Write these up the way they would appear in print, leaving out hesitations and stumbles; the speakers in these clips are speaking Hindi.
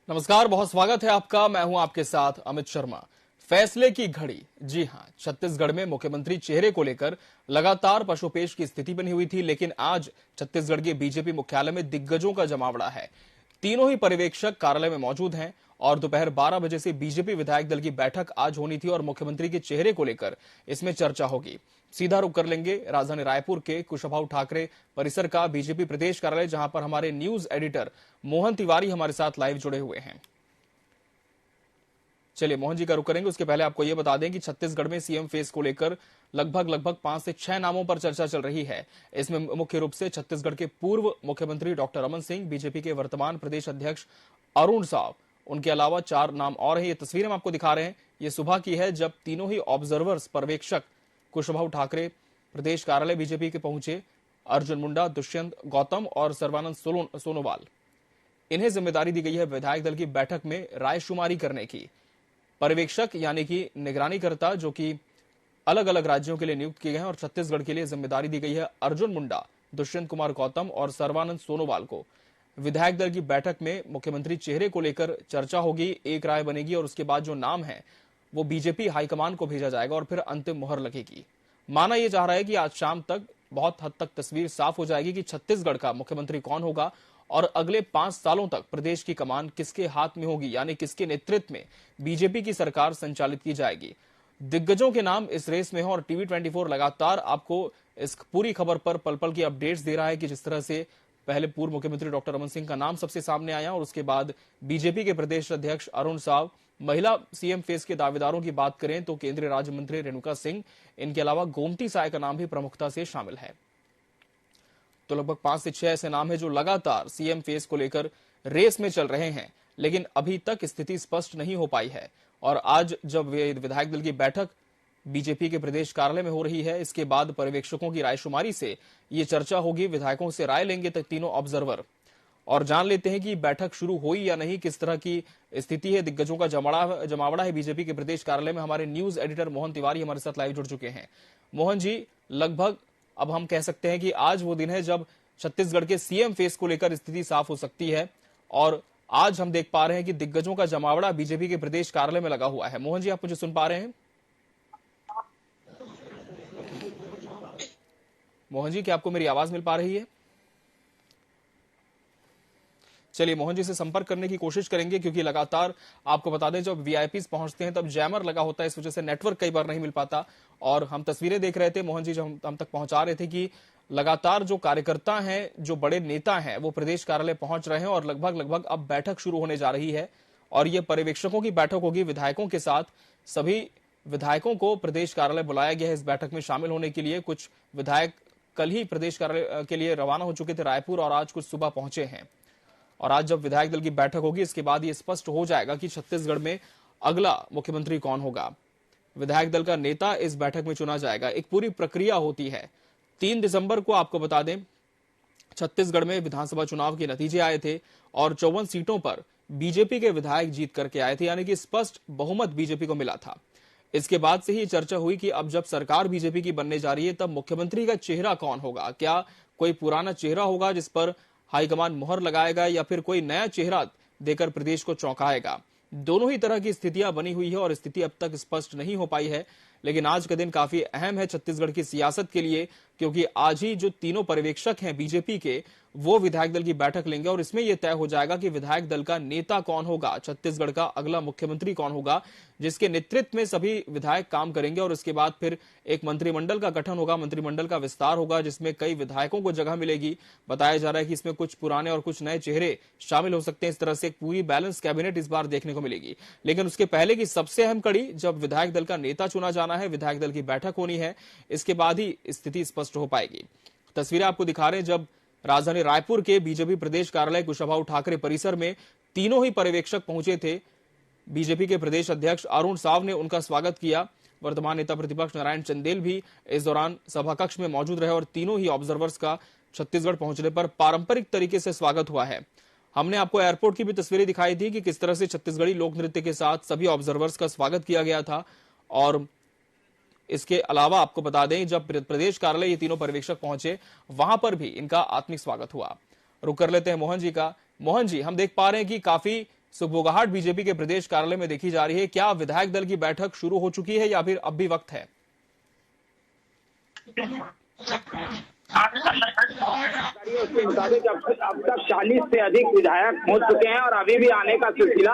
नमस्कार, बहुत स्वागत है आपका। मैं हूं आपके साथ अमित शर्मा। फैसले की घड़ी, जी हां, छत्तीसगढ़ में मुख्यमंत्री चेहरे को लेकर लगातार पशुपेश की स्थिति बनी हुई थी, लेकिन आज छत्तीसगढ़ के बीजेपी मुख्यालय में दिग्गजों का जमावड़ा है। तीनों ही पर्यवेक्षक कार्यालय में मौजूद हैं और दोपहर 12 बजे से बीजेपी विधायक दल की बैठक आज होनी थी और मुख्यमंत्री के चेहरे को लेकर इसमें चर्चा होगी। सीधा रुख कर लेंगे राजधानी रायपुर के कुशाभाऊ ठाकरे परिसर का बीजेपी प्रदेश कार्यालय, जहां पर हमारे न्यूज एडिटर मोहन तिवारी हमारे साथ लाइव जुड़े हुए हैं। चलिए मोहन जी का रुख करेंगे। उसके पहले आपको यह बता दें कि छत्तीसगढ़ में सीएम फेस को लेकर लगभग 5 से 6 नामों पर चर्चा चल रही है। इसमें मुख्य रूप से छत्तीसगढ़ के पूर्व मुख्यमंत्री डॉक्टर रमन सिंह, बीजेपी के वर्तमान प्रदेश अध्यक्ष अरुण साव, उनके अलावा 4 नाम और हैं। ये तस्वीरें हम आपको दिखा रहे हैं, ये सुबह की है जब तीनों ही ऑब्जर्वर्स पर्यवेक्षक कुशाभाऊ ठाकरे प्रदेश कार्यालय बीजेपी के पहुंचे। अर्जुन मुंडा, दुष्यंत गौतम और सर्बानंद सोनोवाल, इन्हें जिम्मेदारी दी गई है विधायक दल की बैठक में रायशुमारी करने की। पर्यवेक्षक यानी कि निगरानीकर्ता जो कि अलग अलग राज्यों के लिए नियुक्त किए गए हैं और छत्तीसगढ़ के लिए जिम्मेदारी दी गई है अर्जुन मुंडा, दुष्यंत कुमार गौतम और सर्बानंद सोनोवाल को। विधायक दल की बैठक में मुख्यमंत्री चेहरे को लेकर चर्चा होगी, एक राय बनेगी और उसके बाद जो नाम है वो बीजेपी हाईकमान को भेजा जाएगा और फिर अंतिम मुहर लगेगी। माना यह जा रहा है कि आज शाम तक बहुत हद तक तस्वीर साफ हो जाएगी कि छत्तीसगढ़ का मुख्यमंत्री कौन होगा और अगले 5 सालों तक प्रदेश की कमान किसके हाथ में होगी, यानी किसके नेतृत्व में बीजेपी की सरकार संचालित की जाएगी। दिग्गजों के नाम इस रेस में हो और टीवी 24 लगातार आपको इस पूरी खबर पर पल पल की अपडेट्स दे रहा है कि जिस तरह से पहले पूर्व मुख्यमंत्री डॉक्टर रमन सिंह का नाम सबसे सामने आया और उसके बाद बीजेपी के प्रदेश अध्यक्ष अरुण साव। महिला सीएम फेस के दावेदारों की बात करें तो केंद्रीय राज्य मंत्री रेणुका सिंह, इनके अलावा गोमती साय का नाम भी प्रमुखता से शामिल है। तो लगभग 5 से 6 ऐसे नाम हैं जो लगातार सीएम फेस को लेकर रेस में चल रहे हैं, लेकिन अभी तक स्थिति स्पष्ट नहीं हो पाई है। और आज जब विधायक दल की बैठक बीजेपी के प्रदेश कार्यालय में हो रही है, इसके बाद पर्यवेक्षकों की रायशुमारी से ये चर्चा होगी। विधायकों से राय लेंगे तक तीनों ऑब्जर्वर और जान लेते हैं कि बैठक शुरू हुई या नहीं, किस तरह की स्थिति है। दिग्गजों का जमावड़ा है बीजेपी के प्रदेश कार्यालय में। हमारे न्यूज एडिटर मोहन तिवारी हमारे साथ लाइव जुड़ चुके हैं। मोहन जी, लगभग अब हम कह सकते हैं कि आज वो दिन है जब छत्तीसगढ़ के सीएम फेस को लेकर स्थिति साफ हो सकती है और आज हम देख पा रहे हैं कि दिग्गजों का जमावड़ा बीजेपी के प्रदेश कार्यालय में लगा हुआ है। मोहन जी, आप मुझे सुन पा रहे हैं? मोहन जी, क्या आपको मेरी आवाज मिल पा रही है? चलिए मोहन जी से संपर्क करने की कोशिश करेंगे, क्योंकि लगातार आपको बता दें जब वीआईपीज पहुंचते हैं तब जैमर लगा होता है, इस वजह से नेटवर्क कई बार नहीं मिल पाता। और हम तस्वीरें देख रहे थे मोहन जी, जब हम तक पहुंचा रहे थे कि लगातार जो कार्यकर्ता हैं, जो बड़े नेता हैं, वो प्रदेश कार्यालय पहुंच रहे हैं और लगभग अब बैठक शुरू होने जा रही है और ये पर्यवेक्षकों की बैठक होगी विधायकों के साथ। सभी विधायकों को प्रदेश कार्यालय बुलाया गया है इस बैठक में शामिल होने के लिए। कुछ विधायक कल ही प्रदेश कार्यालय के लिए रवाना हो चुके थे रायपुर और आज कुछ सुबह पहुंचे हैं। और आज जब विधायक दल की बैठक होगी, इसके बाद ये स्पष्ट हो जाएगा कि छत्तीसगढ़ में अगला मुख्यमंत्री कौन होगा। विधायक दल का नेता इस बैठक में चुना जाएगा। एक पूरी प्रक्रिया होती है। 3 दिसंबर को आपको बता दें छत्तीसगढ़ में विधानसभा चुनाव के नतीजे आए थे और 54 सीटों पर बीजेपी के विधायक जीत करके आए थे, यानी कि स्पष्ट बहुमत बीजेपी को मिला था। इसके बाद से ही चर्चा हुई कि अब जब सरकार बीजेपी की बनने जा रही है तब मुख्यमंत्री का चेहरा कौन होगा। क्या कोई पुराना चेहरा होगा जिस पर हाईकमान मुहर लगाएगा या फिर कोई नया चेहरा देकर प्रदेश को चौंकाएगा। दोनों ही तरह की स्थितियां बनी हुई है और स्थिति अब तक स्पष्ट नहीं हो पाई है। लेकिन आज का दिन काफी अहम है छत्तीसगढ़ की सियासत के लिए, क्योंकि आज ही जो तीनों पर्यवेक्षक हैं बीजेपी के, वो विधायक दल की बैठक लेंगे और इसमें यह तय हो जाएगा कि विधायक दल का नेता कौन होगा, छत्तीसगढ़ का अगला मुख्यमंत्री कौन होगा, जिसके नेतृत्व में सभी विधायक काम करेंगे। और इसके बाद फिर एक मंत्रिमंडल का गठन होगा, मंत्रिमंडल का विस्तार होगा, जिसमें कई विधायकों को जगह मिलेगी। बताया जा रहा है कि इसमें कुछ पुराने और कुछ नए चेहरे शामिल हो सकते हैं। इस तरह से एक पूरी बैलेंस कैबिनेट इस बार देखने को मिलेगी। लेकिन उसके पहले की सबसे अहम कड़ी, जब विधायक दल का नेता चुना जाना है, विधायक दल की बैठक होनी है, इसके बाद ही स्थिति स्पष्ट हो पाएगी। तस्वीरें आपको दिखा रहे हैं जब राजधानी रायपुर के बीजेपी प्रदेश कार्यालय कुशाभाऊ ठाकरे परिसर में तीनों ही पर्यवेक्षक पहुंचे थे। बीजेपी के प्रदेश अध्यक्ष अरुण साव ने उनका स्वागत किया। वर्तमान नेता प्रतिपक्ष नारायण चंदेल भी इस दौरान सभा कक्ष में मौजूद रहे और तीनों ही ऑब्जर्वर्स का छत्तीसगढ़ पहुंचने पर पारंपरिक तरीके से स्वागत हुआ है। हमने आपको एयरपोर्ट की भी तस्वीरें दिखाई थी कि किस तरह से छत्तीसगढ़ी लोक नृत्य के साथ सभी ऑब्जर्वर्स का स्वागत किया गया था। और इसके अलावा आपको बता दें जब प्रदेश कार्यालय ये तीनों पर्यवेक्षक पहुंचे, वहां पर भी इनका आत्मिक स्वागत हुआ। रुक कर लेते हैं मोहन जी का। मोहन जी, हम देख पा रहे हैं कि काफी सुखबुगाहट बीजेपी के प्रदेश कार्यालय में देखी जा रही है। क्या विधायक दल की बैठक शुरू हो चुकी है या फिर अब भी वक्त है? उसके मुताबिक अब तक 40 से अधिक विधायक पहुंच चुके हैं और अभी भी आने का सिलसिला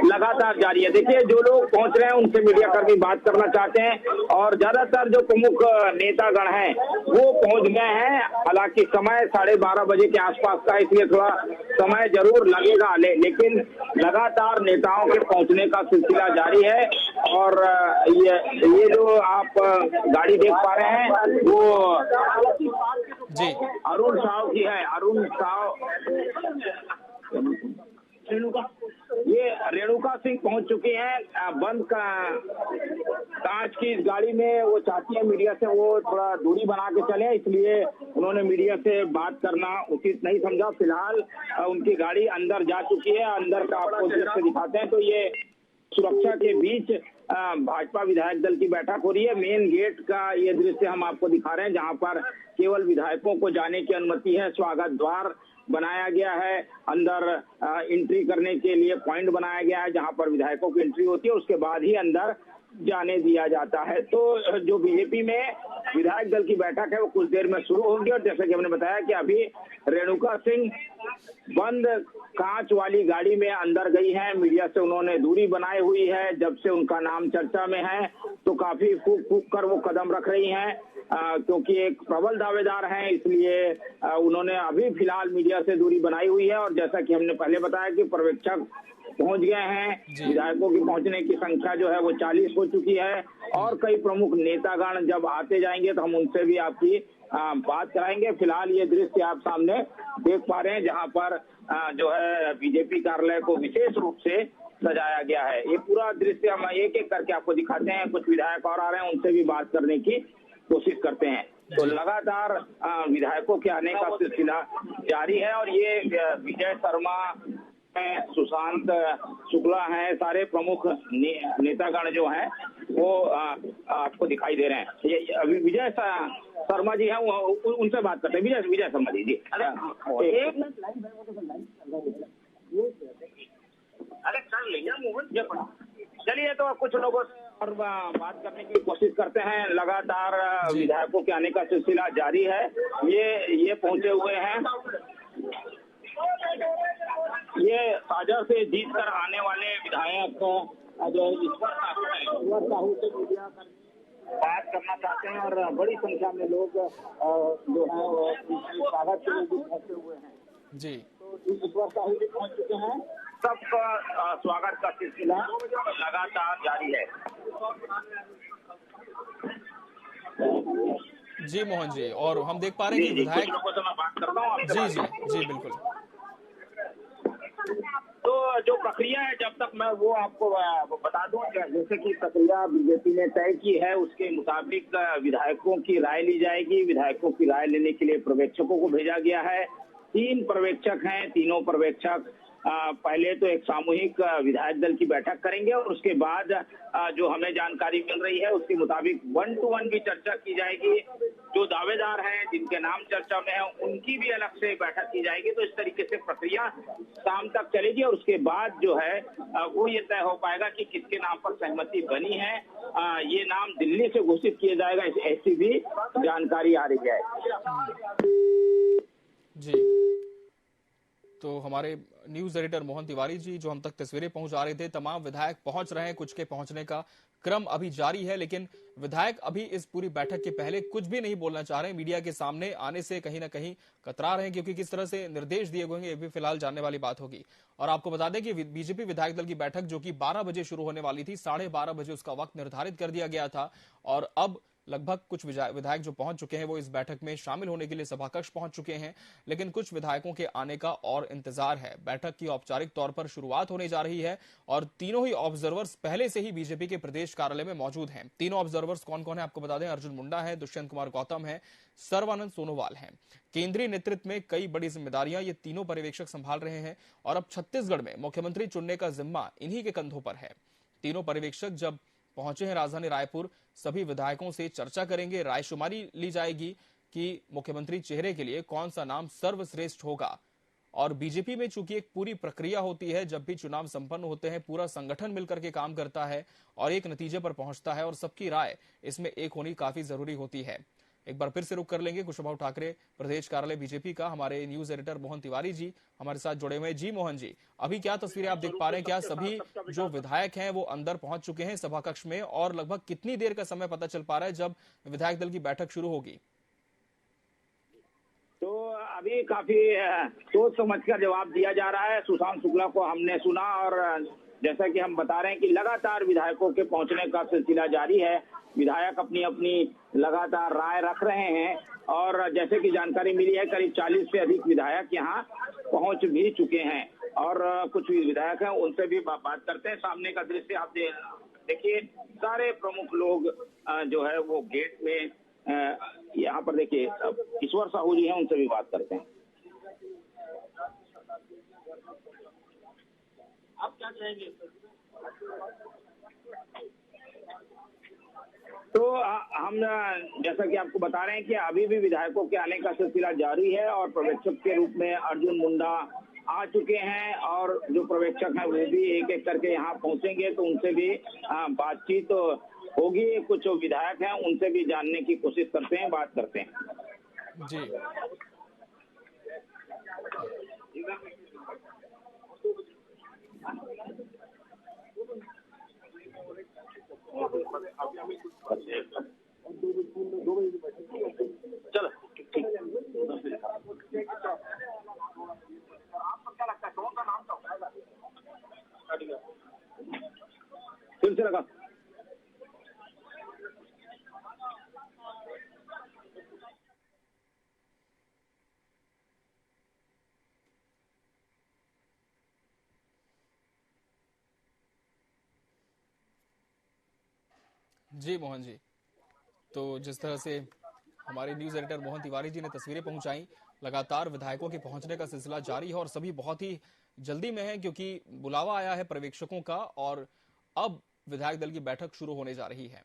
लगातार जारी है। देखिए, जो लोग पहुंच रहे हैं उनसे मीडिया कर्मी बात करना चाहते हैं और ज्यादातर जो प्रमुख नेतागण हैं वो पहुंच गए हैं। हालांकि समय 12:30 बजे के आसपास का, इसलिए थोड़ा समय जरूर लगेगा, लेकिन लगातार नेताओं के पहुंचने का सिलसिला जारी है। और ये जो आप गाड़ी देख पा रहे हैं वो जी अरुण साव की है। अरुण साव, ये रेणुका सिंह पहुंच चुकी हैं। बंद कांच की इस गाड़ी में वो चाहती है मीडिया से वो थोड़ा दूरी बना के चले, इसलिए उन्होंने मीडिया से बात करना उचित नहीं समझा। फिलहाल उनकी गाड़ी अंदर जा चुकी है। अंदर का आपको दृश्य दिखाते हैं तो ये सुरक्षा के बीच भाजपा विधायक दल की बैठक हो रही है। मेन गेट का ये दृश्य हम आपको दिखा रहे हैं, जहां पर केवल विधायकों को जाने की अनुमति है। स्वागत द्वार बनाया गया है, अंदर एंट्री करने के लिए पॉइंट बनाया गया है जहां पर विधायकों की एंट्री होती है, उसके बाद ही अंदर जाने दिया जाता है। तो जो बीजेपी में विधायक दल की बैठक है वो कुछ देर में शुरू होगी। और जैसे कि हमने बताया कि अभी रेणुका सिंह बंद कांच वाली गाड़ी में अंदर गई हैं। मीडिया से उन्होंने दूरी बनाई हुई है। जब से उनका नाम चर्चा में है तो काफी फूक फूक कर वो कदम रख रही हैं, क्योंकि एक प्रबल दावेदार हैं, इसलिए उन्होंने अभी फिलहाल मीडिया से दूरी बनाई हुई है। और जैसा कि हमने पहले बताया कि पर्यवेक्षक पहुंच गए हैं। विधायकों की पहुंचने की संख्या जो है वो 40 हो चुकी है और कई प्रमुख नेतागण जब आते जाएंगे तो हम उनसे भी आपकी बात कराएंगे। फिलहाल ये दृश्य आप सामने देख पा रहे हैं, जहां पर जो है बीजेपी कार्यालय को विशेष रूप से सजाया गया है। ये पूरा दृश्य हम एक एक करके आपको दिखाते हैं। कुछ विधायक और आ रहे हैं, उनसे भी बात करने की कोशिश करते हैं। तो लगातार विधायकों के आने का सिलसिला जारी है। और ये विजय शर्मा, सुशांत शुक्ला हैं, सारे प्रमुख नेतागण जो हैं वो आपको दिखाई दे रहे हैं। ये अभी विजय शर्मा जी हैं, उनसे बात करते हैं। विजय शर्मा जी अरे कर लेंगे। चलिए, तो कुछ लोगों से और बात करने की कोशिश करते हैं। लगातार विधायकों के आने का सिलसिला जारी है। ये पहुंचे हुए हैं। ये साझा से जीत कर आने वाले विधायक जो ईश्वर साहू से मीडिया बात करना चाहते हैं और बड़ी संख्या में लोग जो है वो स्वागत के लिए पहुंचे हुए हैं। जी, तो ईश्वर साहू जी पहुंच चुके हैं। सबका स्वागत का सिलसिला लगातार जारी है। जी मोहन जी, और हम देख पा रहे हैं कि विधायक लोगों से मैं बात करता हूँ। जी बिल्कुल। तो जो प्रक्रिया है, जब तक मैं वो आपको बता दूं, जैसे कि प्रक्रिया बीजेपी ने तय की है उसके मुताबिक विधायकों की राय ली जाएगी। विधायकों की राय लेने के लिए पर्यवेक्षकों को भेजा गया है। 3 पर्यवेक्षक हैं। तीनों पर्यवेक्षक पहले तो एक सामूहिक विधायक दल की बैठक करेंगे और उसके बाद जो हमें जानकारी मिल रही है उसके मुताबिक 1 to 1 भी चर्चा की जाएगी। जो दावेदार हैं, जिनके नाम चर्चा में है, उनकी भी अलग से बैठक की जाएगी। तो इस तरीके से प्रक्रिया शाम तक चलेगी और उसके बाद जो है वो ये तय हो पाएगा कि किसके नाम पर सहमति बनी है। ये नाम दिल्ली से घोषित किया जाएगा, ऐसी भी जानकारी आ रही है। जी, तो हमारे न्यूज एडिटर मोहन तिवारी जी जो हम तक तस्वीरें पहुंचा रहे थे, तमाम विधायक पहुंच रहे हैं। कुछ के पहुंचने का क्रम अभी जारी है, लेकिन विधायक अभी इस पूरी बैठक के पहले कुछ भी नहीं बोलना चाह रहे हैं। मीडिया के सामने आने से कहीं ना कहीं कतरा रहे हैं, क्योंकि किस तरह से निर्देश दिए गए हैं ये भी फिलहाल जानने वाली बात होगी। और आपको बता दें कि बीजेपी विधायक दल की बैठक जो कि 12 बजे शुरू होने वाली थी, 12:30 बजे उसका वक्त निर्धारित कर दिया गया था। और अब लगभग कुछ विधायक जो पहुंच चुके हैं वो इस बैठक में शामिल होने के लिए सभाकक्ष पहुंच चुके हैं, लेकिन कुछ विधायकों के आने का और इंतजार है। बैठक की औपचारिक तौर पर शुरुआत होने जा रही है और तीनों ही ऑब्जर्वर्स पहले से ही बीजेपी के प्रदेश कार्यालय में मौजूद हैं। तीनों ऑब्जर्वर्स कौन कौन है आपको बता दें। अर्जुन मुंडा है, दुष्यंत कुमार गौतम है, सर्वानंद सोनोवाल है। केंद्रीय नेतृत्व में कई बड़ी जिम्मेदारियां ये तीनों पर्यवेक्षक संभाल रहे हैं और अब छत्तीसगढ़ में मुख्यमंत्री चुनने का जिम्मा इन्हीं के कंधों पर है। तीनों पर्यवेक्षक जब पहुंचे हैं राजधानी रायपुर, सभी विधायकों से चर्चा करेंगे। रायशुमारी ली जाएगी कि मुख्यमंत्री चेहरे के लिए कौन सा नाम सर्वश्रेष्ठ होगा और बीजेपी में चूंकि एक पूरी प्रक्रिया होती है, जब भी चुनाव संपन्न होते हैं पूरा संगठन मिलकर के काम करता है और एक नतीजे पर पहुंचता है और सबकी राय इसमें एक होनी काफी जरूरी होती है। एक बार फिर से रुक कर लेंगे कुशवाहा ठाकरे प्रदेश कार्यालय बीजेपी का। हमारे न्यूज एडिटर मोहन तिवारी जी हमारे साथ जुड़े हुए हैं। जी मोहन जी, अभी क्या तस्वीरें आप देख पा रहे हैं? क्या सभी जो विधायक हैं वो अंदर पहुंच चुके हैं सभा कक्ष में, और लगभग कितनी देर का समय पता चल पा रहा है जब विधायक दल की बैठक शुरू होगी? तो अभी काफी सोच समझ कर जवाब दिया जा रहा है। सुशांत शुक्ला को हमने सुना और जैसा कि हम बता रहे हैं कि लगातार विधायकों के पहुंचने का सिलसिला जारी है। विधायक अपनी अपनी लगातार राय रख रहे हैं और जैसे कि जानकारी मिली है करीब 40 से अधिक विधायक यहां पहुंच भी चुके हैं और कुछ विधायक हैं उनसे भी बात करते हैं। सामने का दृश्य आप देखिए, सारे प्रमुख लोग जो है वो गेट में यहाँ पर देखिए ईश्वर साहू जी हैं, उनसे भी बात करते हैं। आप क्या कहेंगे? तो हम जैसा कि आपको बता रहे हैं कि अभी भी विधायकों के आने का सिलसिला जारी है और पर्यवेक्षक के रूप में अर्जुन मुंडा आ चुके हैं और जो पर्यवेक्षक हैं वो भी एक एक करके यहाँ पहुंचेंगे तो उनसे भी बातचीत होगी। कुछ जो विधायक हैं उनसे भी जानने की कोशिश करते हैं, बात करते हैं। जी चलो आपको क्या लगता है कौन सा नाम था? फिर से लगा। जी मोहन जी, तो जिस तरह से हमारे न्यूज एडिटर मोहन तिवारी जी ने तस्वीरें पहुंचाई, लगातार विधायकों के पहुंचने का सिलसिला जारी है और सभी बहुत ही जल्दी में है क्योंकि बुलावा आया है पर्यवेक्षकों का और अब विधायक दल की बैठक शुरू होने जा रही है।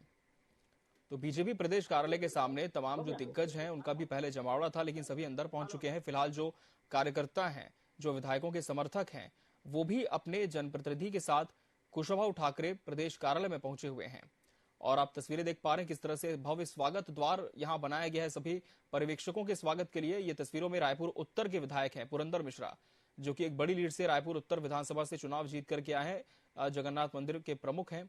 तो बीजेपी प्रदेश कार्यालय के सामने तमाम जो दिग्गज हैं उनका भी पहले जमावड़ा था, लेकिन सभी अंदर पहुंच चुके हैं। फिलहाल जो कार्यकर्ता हैं, जो विधायकों के समर्थक हैं, वो भी अपने जनप्रतिनिधि के साथ कुशवाहा ठाकरे प्रदेश कार्यालय में पहुंचे हुए हैं और आप तस्वीरें देख पा रहे हैं किस तरह से भव्य स्वागत द्वार यहां बनाया गया है सभी पर्यवेक्षकों के स्वागत के लिए। ये तस्वीरों में रायपुर उत्तर के विधायक हैं पुरंदर मिश्रा, जो कि एक बड़ी लीड से रायपुर उत्तर विधानसभा से चुनाव जीत करके आए हैं, जगन्नाथ मंदिर के प्रमुख हैं।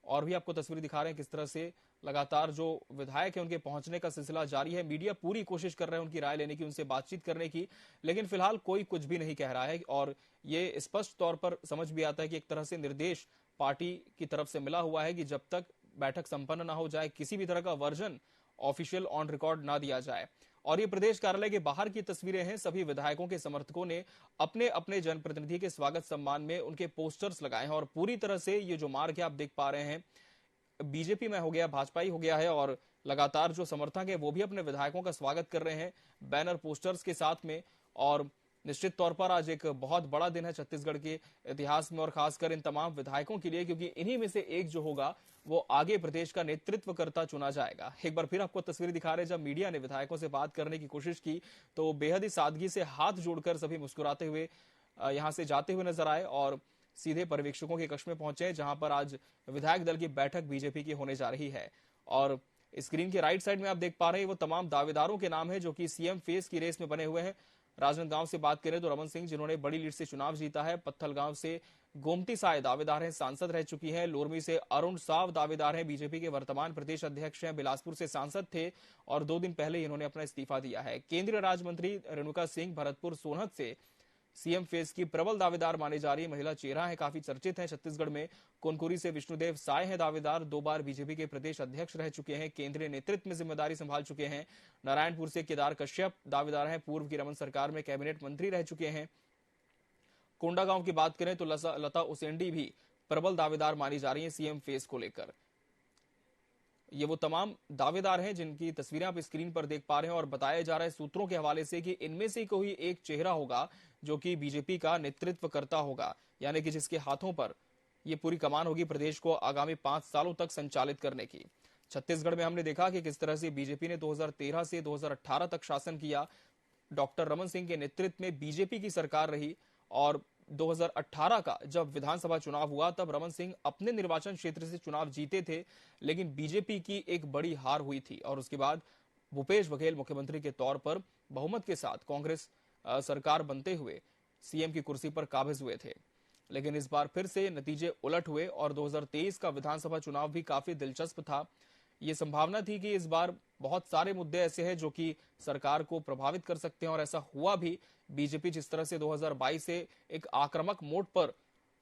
और भी आपको तस्वीर दिखा रहे हैं किस तरह से लगातार जो विधायक हैं उनके पहुंचने का सिलसिला जारी है। मीडिया पूरी कोशिश कर रहे हैं उनकी राय लेने की, उनसे बातचीत करने की, लेकिन फिलहाल कोई कुछ भी नहीं कह रहा है और ये स्पष्ट तौर पर समझ भी आता है कि एक तरह से निर्देश पार्टी की तरफ से मिला हुआ है कि जब तक बैठक संपन्न ना हो जाए किसी भी तरह का वर्जन ऑफिशियल ऑन रिकॉर्ड ना दिया जाए। और ये प्रदेश कार्यालय के बाहर की तस्वीरें हैं। सभी विधायकों के समर्थकों ने अपने अपने जनप्रतिनिधि के स्वागत सम्मान में उनके पोस्टर्स लगाए हैं और पूरी तरह से ये जो मार्ग है आप देख पा रहे हैं बीजेपी में हो गया, भाजपा ही हो गया है और लगातार जो समर्थक है वो भी अपने विधायकों का स्वागत कर रहे हैं बैनर पोस्टर्स के साथ में। और निश्चित तौर पर आज एक बहुत बड़ा दिन है छत्तीसगढ़ के इतिहास में और खासकर इन तमाम विधायकों के लिए, क्योंकि इन्हीं में से एक जो होगा वो आगे प्रदेश का नेतृत्व करता चुना जाएगा। एक बार फिर आपको तस्वीर दिखा रहे हैं जब मीडिया ने विधायकों से बात करने की कोशिश की तो बेहद ही सादगी से हाथ जोड़कर सभी मुस्कुराते हुए यहां से जाते हुए नजर आए और सीधे पर्यवेक्षकों के कक्ष में पहुंचे जहां पर आज विधायक दल की बैठक बीजेपी की होने जा रही है। और स्क्रीन के राइट साइड में आप देख पा रहे हैं वो तमाम दावेदारों के नाम है जो कि सीएम फेस की रेस में बने हुए हैं। राजनांदगांव से बात करें तो रमन सिंह, जिन्होंने बड़ी लीड से चुनाव जीता है। पत्थलगांव से गोमती साय दावेदार हैं, सांसद रह चुकी हैं। लोरमी से अरुण साव दावेदार हैं, बीजेपी के वर्तमान प्रदेश अध्यक्ष हैं। बिलासपुर से सांसद थे और 2 दिन पहले इन्होंने अपना इस्तीफा दिया है। केंद्रीय राज्य मंत्री रेणुका सिंह भरतपुर सोनहत से सीएम फेस की प्रबल दावेदार मानी जा रही है। महिला चेहरा है, काफी चर्चित है छत्तीसगढ़ में। कोनकुरी से विष्णुदेव साय है दावेदार, 2 बार बीजेपी के प्रदेश अध्यक्ष रह चुके हैं, केंद्रीय नेतृत्व में जिम्मेदारी संभाल चुके हैं। नारायणपुर से केदार कश्यप दावेदार हैं, पूर्व की रमन सरकार में कैबिनेट मंत्री रह चुके हैं। कोंडागांव की बात करें तो लता उसेंडी भी प्रबल दावेदार मानी जा रही है सीएम फेस को लेकर। ये वो तमाम दावेदार हैं जिनकी तस्वीरें आप स्क्रीन पर देख पा रहे हैं और बताया जा रहा है सूत्रों के हवाले से कि इनमें से कोई एक चेहरा होगा जो कि बीजेपी का नेतृत्व करता होगा, यानी कि जिसके हाथों पर ये पूरी कमान होगी प्रदेश को आगामी 5 सालों तक संचालित करने की। छत्तीसगढ़ में हमने देखा कि किस तरह से बीजेपी ने 2013 से 2018 तक शासन किया। डॉक्टर रमन सिंह के नेतृत्व में बीजेपी की सरकार रही और 2018 का जब विधानसभा चुनाव हुआ तब रमन सिंह अपने निर्वाचन क्षेत्र से चुनाव जीते थे, लेकिन बीजेपी की एक बड़ी हार हुई थी और उसके बाद भूपेश बघेल मुख्यमंत्री के तौर पर बहुमत के साथ कांग्रेस सरकार बनते हुए सीएम की कुर्सी पर काबिज हुए थे। लेकिन इस बार फिर से नतीजे उलट हुए और 2023 का विधानसभा चुनाव भी काफी दिलचस्प था। ये संभावना थी कि इस बार बहुत सारे मुद्दे ऐसे हैं जो कि सरकार को प्रभावित कर सकते हैं और ऐसा हुआ भी। बीजेपी जिस तरह से 2022 से एक आक्रामक मोड पर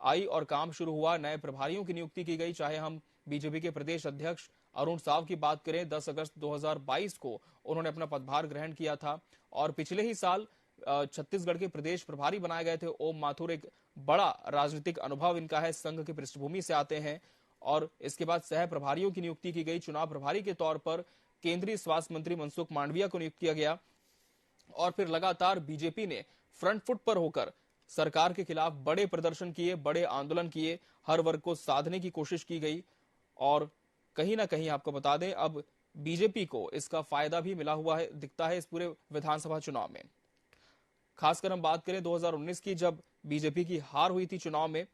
आई और काम शुरू हुआ, नए प्रभारियों की नियुक्ति की गई। चाहे हम बीजेपी के प्रदेश अध्यक्ष अरुण साव की बात करें, 10 अगस्त 2022 को उन्होंने अपना पदभार ग्रहण किया था और पिछले ही साल छत्तीसगढ़ के प्रदेश प्रभारी बनाए गए थे ओम माथुर। एक बड़ा राजनीतिक अनुभव इनका है, संघ की पृष्ठभूमि से आते हैं और इसके बाद सह प्रभारियों की नियुक्ति की गई। चुनाव प्रभारी के तौर पर केंद्रीय स्वास्थ्य मंत्री मनसुख मांडविया को नियुक्त किया गया और फिर लगातार बीजेपी ने फ्रंट फुट पर होकर सरकार के खिलाफ बड़े प्रदर्शन किए, बड़े आंदोलन किए, हर वर्ग को साधने की कोशिश की गई और कहीं ना कहीं आपको बता दें अब बीजेपी को इसका फायदा भी मिला हुआ है, दिखता है इस पूरे विधानसभा चुनाव में। खासकर हम बात करें 2019 की, जब बीजेपी की हार हुई थी चुनाव में,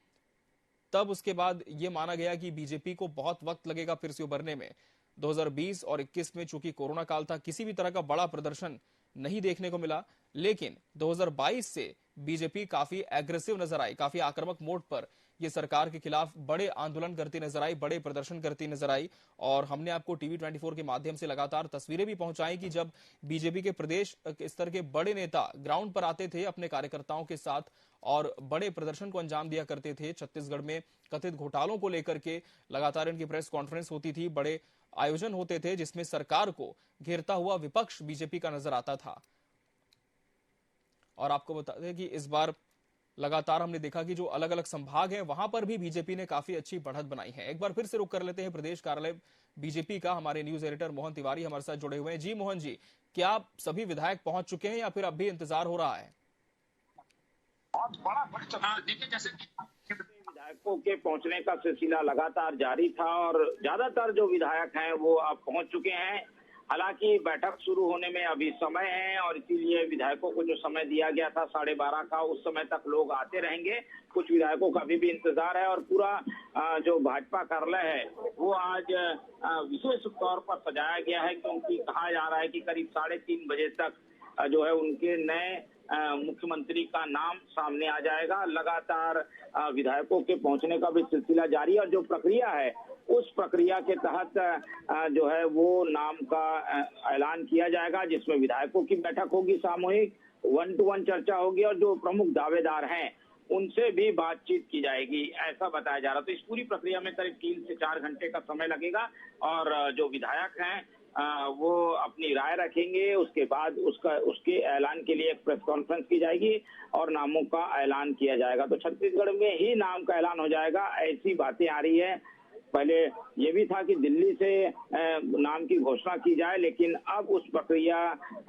तब उसके बाद यह माना गया कि बीजेपी को बहुत वक्त लगेगा फिर से उभरने में। 2020 और 21 में चूंकि कोरोना काल था, किसी भी तरह का बड़ा प्रदर्शन नहीं देखने को मिला, लेकिन 2022 से बीजेपी काफी एग्रेसिव नजर आई, काफी आक्रामक मोड पर ये सरकार के खिलाफ बड़े आंदोलन करती नजर आई, बड़े प्रदर्शन करती नजर आई। और हमने आपको टीवी 24 के माध्यम से लगातार तस्वीरें भी पहुंचाई कि जब बीजेपी के प्रदेश स्तर के बड़े नेता ग्राउंड पर आते थे अपने कार्यकर्ताओं के साथ और बड़े प्रदर्शन को अंजाम दिया करते थे। छत्तीसगढ़ में कथित घोटालों को लेकर के लगातार इनकी प्रेस कॉन्फ्रेंस होती थी, बड़े आयोजन होते थे जिसमें सरकार को घेरता हुआ विपक्ष बीजेपी का नजर आता था। और आपको बता दें कि इस बार लगातार हमने देखा कि जो अलग अलग संभाग हैं वहां पर भी बीजेपी ने काफी अच्छी बढ़त बनाई है। एक बार फिर से रुक कर लेते हैं प्रदेश कार्यालय बीजेपी का। हमारे न्यूज एडिटर मोहन तिवारी हमारे साथ जुड़े हुए हैं। जी मोहन जी, क्या सभी विधायक पहुंच चुके हैं या फिर अब भी इंतजार हो रहा है? बहुत बड़ा देखिए, जैसे विधायकों के पहुंचने का सिलसिला लगातार जारी था और ज्यादातर जो विधायक हैं वो अब पहुंच चुके हैं। हालांकि बैठक शुरू होने में अभी समय है और इसीलिए विधायकों को जो समय दिया गया था 12:30 का, उस समय तक लोग आते रहेंगे। कुछ विधायकों का अभी भी इंतजार है और पूरा जो भाजपा कार्यालय है वो आज विशेष तौर पर सजाया गया है, क्योंकि कहा जा रहा है कि करीब 3:30 बजे तक जो है उनके नए मुख्यमंत्री का नाम सामने आ जाएगा। लगातार विधायकों के पहुंचने का भी सिलसिला जारी है और जो प्रक्रिया है उस प्रक्रिया के तहत जो है वो नाम का ऐलान किया जाएगा, जिसमें विधायकों की बैठक होगी, सामूहिक 1-to-1 चर्चा होगी और जो प्रमुख दावेदार हैं उनसे भी बातचीत की जाएगी, ऐसा बताया जा रहा। तो इस पूरी प्रक्रिया में करीब 3 से 4 घंटे का समय लगेगा और जो विधायक हैं वो अपनी राय रखेंगे। उसके बाद उसके ऐलान के लिए एक प्रेस कॉन्फ्रेंस की जाएगी और नामों का ऐलान किया जाएगा। तो छत्तीसगढ़ में ही नाम का ऐलान हो जाएगा, ऐसी बातें आ रही है। पहले ये भी था कि दिल्ली से नाम की घोषणा की जाए, लेकिन अब उस प्रक्रिया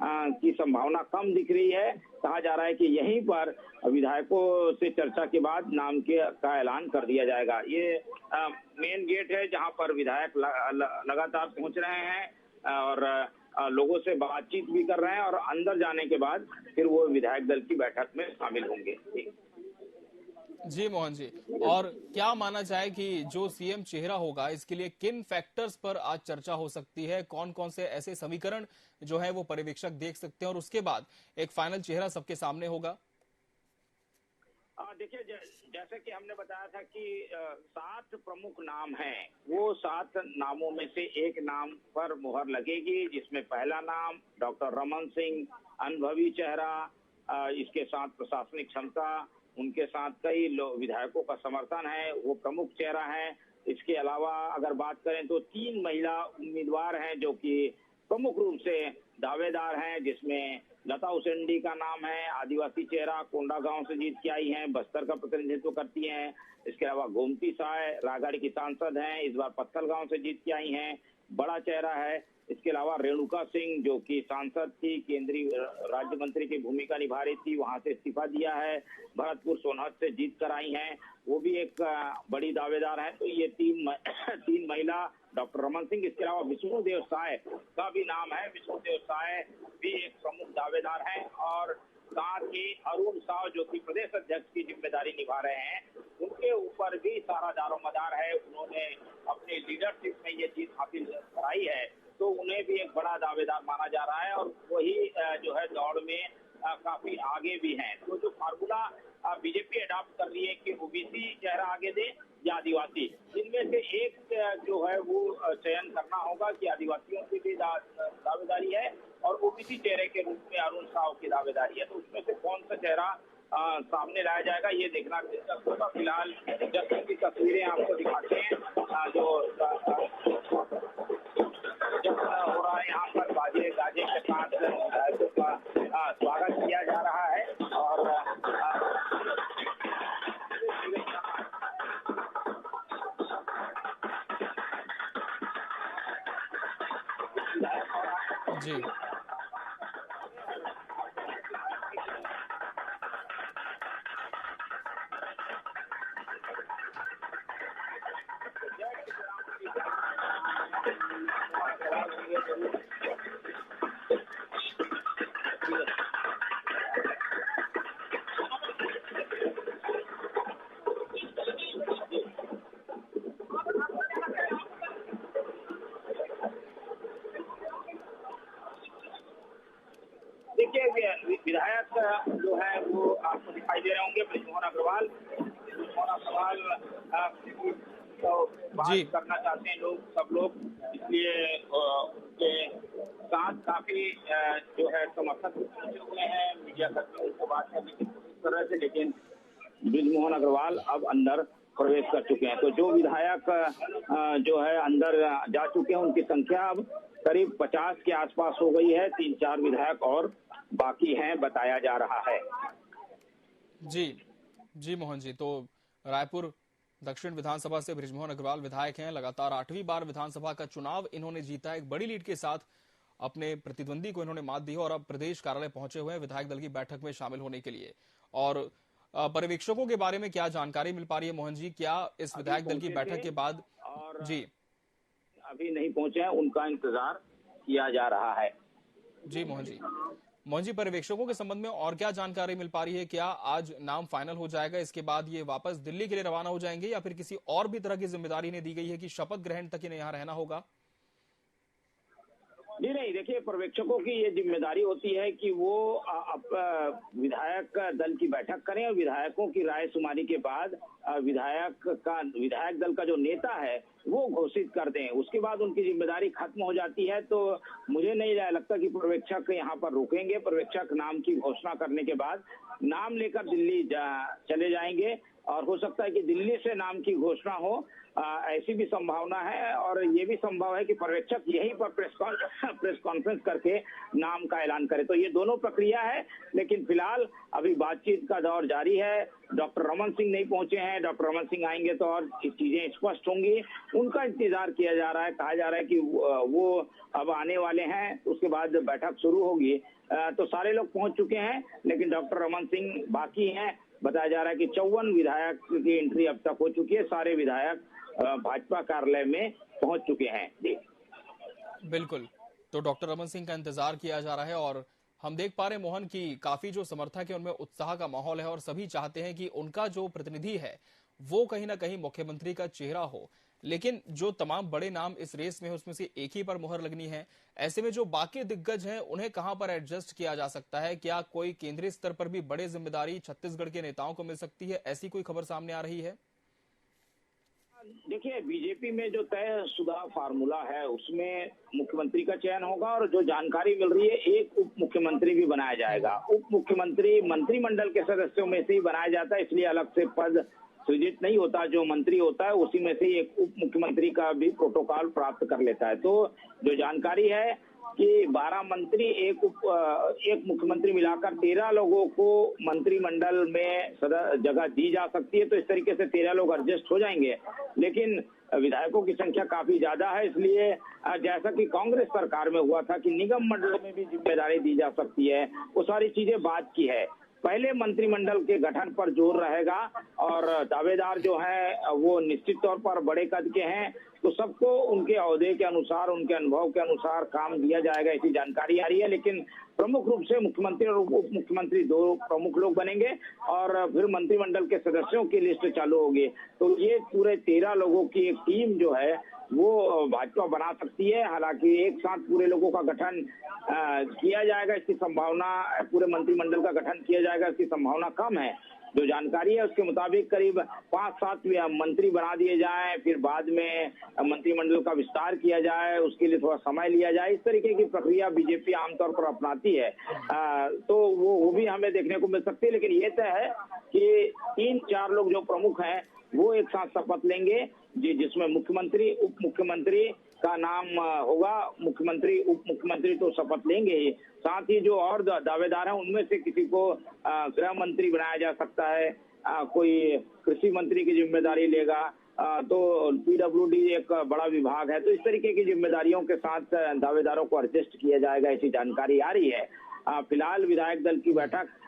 की संभावना कम दिख रही है। कहा जा रहा है कि यहीं पर विधायकों से चर्चा के बाद नाम का ऐलान कर दिया जाएगा। ये मेन गेट है जहां पर विधायक लगातार पहुंच रहे हैं और लोगों से बातचीत भी कर रहे हैं और अंदर जाने के बाद फिर वो विधायक दल की बैठक में शामिल होंगे। जी मोहन जी, और क्या माना जाए कि जो सीएम चेहरा होगा इसके लिए किन फैक्टर्स पर आज चर्चा हो सकती है, कौन कौन से ऐसे समीकरण जो है वो पर्यवेक्षक देख सकते हैं और उसके बाद एक फाइनल चेहरा सबके सामने होगा? देखिए, जैसे कि हमने बताया था कि 7 प्रमुख नाम हैं, वो 7 नामों में से एक नाम पर मुहर लगेगी, जिसमें पहला नाम डॉक्टर रमन सिंह, अनुभवी चेहरा, इसके साथ प्रशासनिक क्षमता, उनके साथ कई विधायकों का समर्थन है, वो प्रमुख चेहरा है। इसके अलावा अगर बात करें तो 3 महिला उम्मीदवार हैं जो कि प्रमुख रूप से दावेदार हैं, जिसमें लता उसेंडी का नाम है, आदिवासी चेहरा, कोंडागांव से जीत के आई हैं, बस्तर का प्रतिनिधित्व करती हैं। इसके अलावा गोमती साय रायगढ़ की सांसद हैं, इस बार पत्थलगांव से जीत के आई हैं, बड़ा चेहरा है। इसके अलावा रेणुका सिंह जो कि सांसद थी, केंद्रीय राज्य मंत्री की भूमिका निभा रही थी, वहां से इस्तीफा दिया है, भरतपुर सोनहत से जीत कर आई हैं, वो भी एक बड़ी दावेदार है। तो ये तीन महिला, डॉक्टर रमन सिंह, इसके अलावा विष्णुदेव साय का भी नाम है। विष्णुदेव साय भी एक प्रमुख दावेदार है और साथ ही अरुण साव जो कि प्रदेश अध्यक्ष की जिम्मेदारी निभा रहे हैं, उनके ऊपर भी सारा दारोमदार है। उन्होंने अपनी लीडरशिप में ये जीत हासिल कराई है, तो उन्हें भी एक बड़ा दावेदार माना जा रहा है और वही जो है दौड़ में काफी आगे भी हैं। तो जो फार्मूला बीजेपी अडॉप्ट कर रही है कि ओबीसी चेहरा आगे दे या आदिवासी, इनमें से एक जो है वो चयन करना होगा कि आदिवासियों की भी दावेदारी है और ओबीसी चेहरे के रूप में अरुण साव की दावेदारी है। तो उसमें से कौन सा चेहरा सामने लाया जाएगा, ये देखना दिलचस्प होगा। फिलहाल जश्न की तस्वीरें आपको दिखाते हैं जो जश्न हो रहा है यहाँ पर, बाजे गाजे के साथ विधायकों का स्वागत किया जा रहा है और जी देखिए, विधायक जो है वो आपको दिखाई दे रहे होंगे, बृजमोहन अग्रवाल। तो बात करना चाहते हैं लोग, सब लोग, इसलिए उनके साथ काफी जो है समर्थक पहुंचे हुए हैं। मीडिया कर्मी उनको बात करने की कोशिश कर रहे थे, लेकिन बृजमोहन अग्रवाल अब अंदर प्रवेश कर चुके हैं। तो जो विधायक जो है अंदर जा चुके हैं, उनकी संख्या अब करीब 50 के आसपास हो गई है। 3-4 विधायक और बाकी हैं, बताया जा रहा है। जी मोहन जी, तो रायपुर दक्षिण विधानसभा से बृजमोहन अग्रवाल विधायक हैं। लगातार 8वीं बार विधानसभा का चुनाव इन्होंने जीता, एक बड़ी लीड के साथ अपने प्रतिद्वंदी को इन्होंने मात दी और अब प्रदेश कार्यालय पहुंचे हुए हैं विधायक दल की बैठक में शामिल होने के लिए। और पर्यवेक्षकों के बारे में क्या जानकारी मिल पा रही है मोहन जी, क्या इस विधायक दल की बैठक के बाद? और जी अभी नहीं पहुंचे हैं, उनका इंतजार किया जा रहा है। जी मोहन जी, पर्यवेक्षकों के संबंध में और क्या जानकारी मिल पा रही है? क्या आज नाम फाइनल हो जाएगा, इसके बाद ये वापस दिल्ली के लिए रवाना हो जाएंगे या फिर किसी और भी तरह की जिम्मेदारी इन्हें दी गई है कि शपथ ग्रहण तक इन्हें यहाँ रहना होगा? नहीं, देखिए, पर्यवेक्षकों की ये जिम्मेदारी होती है कि वो विधायक दल की बैठक करें और विधायकों की राय शुमारी के बाद विधायक दल का जो नेता है वो घोषित कर दें। उसके बाद उनकी जिम्मेदारी खत्म हो जाती है। तो मुझे नहीं लगता कि पर्यवेक्षक यहाँ पर रुकेंगे। पर्यवेक्षक नाम की घोषणा करने के बाद नाम लेकर दिल्ली चले जाएंगे और हो सकता है कि दिल्ली से नाम की घोषणा हो, ऐसी भी संभावना है। और ये भी संभव है कि पर्यवेक्षक यहीं पर प्रेस कॉन्फ्रेंस करके नाम का ऐलान करे। तो ये दोनों प्रक्रिया है, लेकिन फिलहाल अभी बातचीत का दौर जारी है। डॉक्टर रमन सिंह नहीं पहुंचे हैं। डॉक्टर रमन सिंह आएंगे तो और चीजें स्पष्ट होंगी। उनका इंतजार किया जा रहा है। कहा जा रहा है कि वो अब आने वाले हैं, उसके बाद बैठक शुरू होगी। तो सारे लोग पहुंच चुके हैं, लेकिन डॉक्टर रमन सिंह बाकी हैं। बताया जा रहा है कि 54 विधायक की एंट्री अब तक हो चुकी है। सारे विधायक भाजपा कार्यालय में पहुंच चुके हैं। जी बिल्कुल, तो डॉक्टर रमन सिंह का इंतजार किया जा रहा है और हम देख पा रहे हैं मोहन की काफी जो समर्थक है उनमें उत्साह का माहौल है और सभी चाहते हैं कि उनका जो प्रतिनिधि है वो कहीं ना कहीं मुख्यमंत्री का चेहरा हो। लेकिन जो तमाम बड़े नाम इस रेस में है उसमें से एक ही पर मुहर लगनी है। ऐसे में जो बाकी दिग्गज हैं उन्हें कहां पर एडजस्ट किया जा सकता है? क्या कोई केंद्रीय स्तर पर भी बड़े जिम्मेदारी छत्तीसगढ़ के नेताओं को मिल सकती है? ऐसी कोई खबर सामने आ रही है? देखिए, बीजेपी में जो तयशुदा फार्मूला है उसमें मुख्यमंत्री का चयन होगा और जो जानकारी मिल रही है एक उप मुख्यमंत्री भी बनाया जाएगा। उप मुख्यमंत्री मंत्रिमंडल के सदस्यों में से ही बनाया जाता है, इसलिए अलग से पद सृजित नहीं होता। जो मंत्री होता है उसी में से एक उप मुख्यमंत्री का भी प्रोटोकॉल प्राप्त कर लेता है। तो जो जानकारी है कि 12 मंत्री एक मुख्यमंत्री मिलाकर 13 लोगों को मंत्रिमंडल में जगह दी जा सकती है। तो इस तरीके से 13 लोग एडजस्ट हो जाएंगे, लेकिन विधायकों की संख्या काफी ज्यादा है, इसलिए जैसा कि कांग्रेस सरकार में हुआ था कि निगम मंडलों में भी जिम्मेदारी दी जा सकती है, वो सारी चीजें बात की है। पहले मंत्रिमंडल के गठन पर जोर रहेगा और दावेदार जो है वो निश्चित तौर पर बड़े कद के हैं, तो सबको उनके ओहदे के अनुसार, उनके अनुभव के अनुसार काम दिया जाएगा, ऐसी जानकारी आ रही है। लेकिन प्रमुख रूप से मुख्यमंत्री और उप मुख्यमंत्री दो प्रमुख लोग बनेंगे और फिर मंत्रिमंडल के सदस्यों की लिस्ट चालू होगी। तो ये पूरे 13 लोगों की एक टीम जो है वो भाजपा बना सकती है। हालांकि एक साथ पूरे लोगों का गठन किया जाएगा, इसकी संभावना, पूरे मंत्रिमंडल का गठन किया जाएगा, इसकी संभावना कम है। जो जानकारी है उसके मुताबिक करीब 5-7 मंत्री बना दिए जाएं, फिर बाद में मंत्रिमंडल का विस्तार किया जाए, उसके लिए थोड़ा समय लिया जाए। इस तरीके की प्रक्रिया बीजेपी आमतौर पर अपनाती है। तो वो भी हमें देखने को मिल सकती है। लेकिन ये तय है कि 3-4 लोग जो प्रमुख हैं वो एक साथ शपथ लेंगे, जिसमें मुख्यमंत्री, उप मुख्यमंत्री का नाम होगा। मुख्यमंत्री, उप मुख्यमंत्री तो शपथ लेंगे ही, साथ ही जो और दावेदार हैं उनमें से किसी को गृह मंत्री बनाया जा सकता है, कोई कृषि मंत्री की जिम्मेदारी लेगा, तो पीडब्ल्यूडी एक बड़ा विभाग है। तो इस तरीके की जिम्मेदारियों के साथ दावेदारों को एडजस्ट किया जाएगा, ऐसी जानकारी आ रही है। फिलहाल विधायक दल की बैठक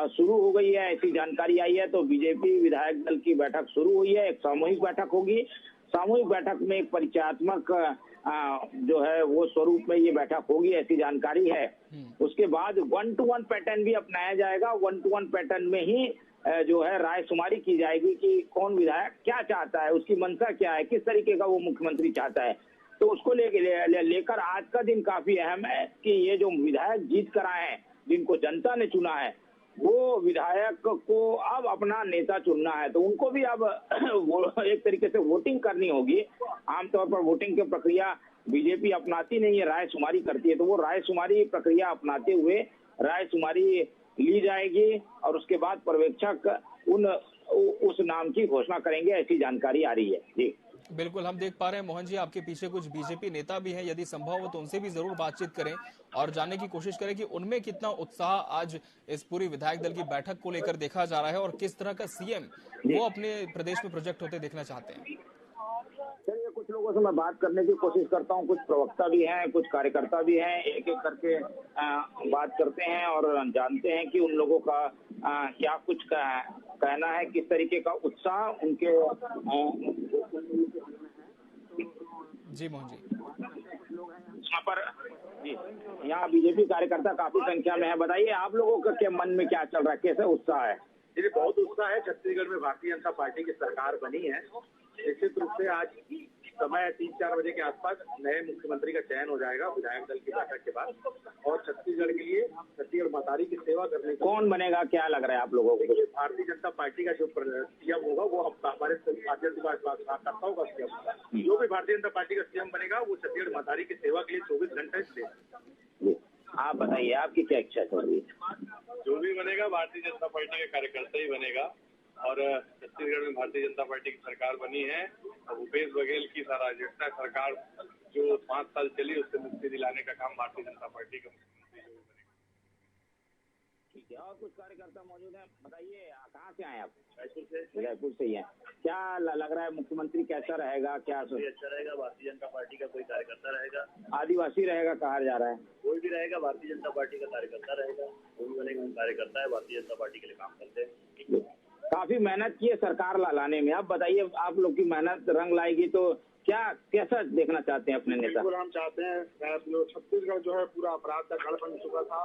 शुरू हो गई है, ऐसी जानकारी आई है। तो बीजेपी विधायक दल की बैठक शुरू हुई है, एक सामूहिक बैठक होगी। सामूहिक बैठक में एक परिचयात्मक जो है वो स्वरूप में ये बैठक होगी, ऐसी जानकारी है। उसके बाद 1-to-1 पैटर्न भी अपनाया जाएगा। 1-to-1 पैटर्न में ही जो है रायशुमारी की जाएगी कि कौन विधायक क्या चाहता है, उसकी मंशा क्या है, किस तरीके का वो मुख्यमंत्री चाहता है। तो उसको लेकर आज का दिन काफी अहम है कि ये जो विधायक जीत कर आए हैं, जिनको जनता ने चुना है, वो विधायक को अब अपना नेता चुनना है। तो उनको भी अब एक तरीके से वोटिंग करनी होगी। आमतौर पर वोटिंग की प्रक्रिया बीजेपी अपनाती नहीं है, रायशुमारी करती है। तो वो रायशुमारी प्रक्रिया अपनाते हुए रायशुमारी ली जाएगी और उसके बाद पर्यवेक्षक उस नाम की घोषणा करेंगे, ऐसी जानकारी आ रही है। जी बिल्कुल, हम देख पा रहे हैं मोहन जी, आपके पीछे कुछ बीजेपी नेता भी हैं। यदि संभव हो तो उनसे भी जरूर बातचीत करें और जानने की कोशिश करें कि उनमें कितना उत्साह आज इस पूरी विधायक दल की बैठक को लेकर देखा जा रहा है और किस तरह का सीएम वो अपने प्रदेश में प्रोजेक्ट होते देखना चाहते हैं। चलिए, कुछ लोगों से मैं बात करने की कोशिश करता हूँ। कुछ प्रवक्ता भी हैं, कुछ कार्यकर्ता भी हैं। एक एक करके बात करते हैं और जानते हैं कि उन लोगों का क्या कुछ कहना है, किस तरीके का उत्साह उनके जी मोहन जी, यहाँ पर जी, यहाँ बीजेपी कार्यकर्ता काफी संख्या में है। बताइए आप लोगों के मन में क्या चल रहा है, कैसे उत्साह है? जी, बहुत उत्साह है। छत्तीसगढ़ में भारतीय जनता पार्टी की सरकार बनी है। निश्चित रूप से आज समय 3-4 बजे के आसपास नए मुख्यमंत्री का चयन हो जाएगा विधायक दल की बैठक के बाद, और छत्तीसगढ़ के लिए, छत्तीसगढ़ महतारी की सेवा करने का कौन बनेगा, क्या लग रहा है आप लोगों को? भारतीय जनता पार्टी का जो सीएम होगा वो हमारे भारतीय कार्यकर्ताओं का सीएम होगा। जो भी भारतीय जनता पार्टी का सीएम बनेगा वो छत्तीसगढ़ महतारी की सेवा के लिए 24 घंटे से। आप बताइए, आपकी क्या इच्छा चल रही है? जो भी बनेगा भारतीय जनता पार्टी का कार्यकर्ता ही बनेगा, और छत्तीसगढ़ में भारतीय जनता पार्टी की सरकार बनी है। भूपेश बघेल की राजनेता सरकार जो 5 साल चली, उससे मुक्ति दिलाने का काम भारतीय जनता पार्टी का मुख्यमंत्री जो बनेगा। ठीक है, और कुछ कार्यकर्ता मौजूद हैं। बताइए, कहाँ से आए आप? रायपुर से। रायपुर से ही है। क्या लग रहा है, मुख्यमंत्री कैसा रहेगा, क्या अच्छा रहेगा? भारतीय जनता पार्टी का कोई कार्यकर्ता रहेगा। आदिवासी रहेगा, कहा जा रहा है? कोई भी रहेगा, भारतीय जनता पार्टी का कार्यकर्ता रहेगा। कोई बनेगा कार्यकर्ता है, भारतीय जनता पार्टी के लिए काम करते हैं। काफी मेहनत की है सरकार लाने में। अब बताइए, आप लोग की मेहनत रंग लाएगी तो क्या, कैसा देखना चाहते हैं अपने नेता? बिल्कुल, हम चाहते हैं, छत्तीसगढ़ जो है पूरा अपराध का गढ़ बन चुका था,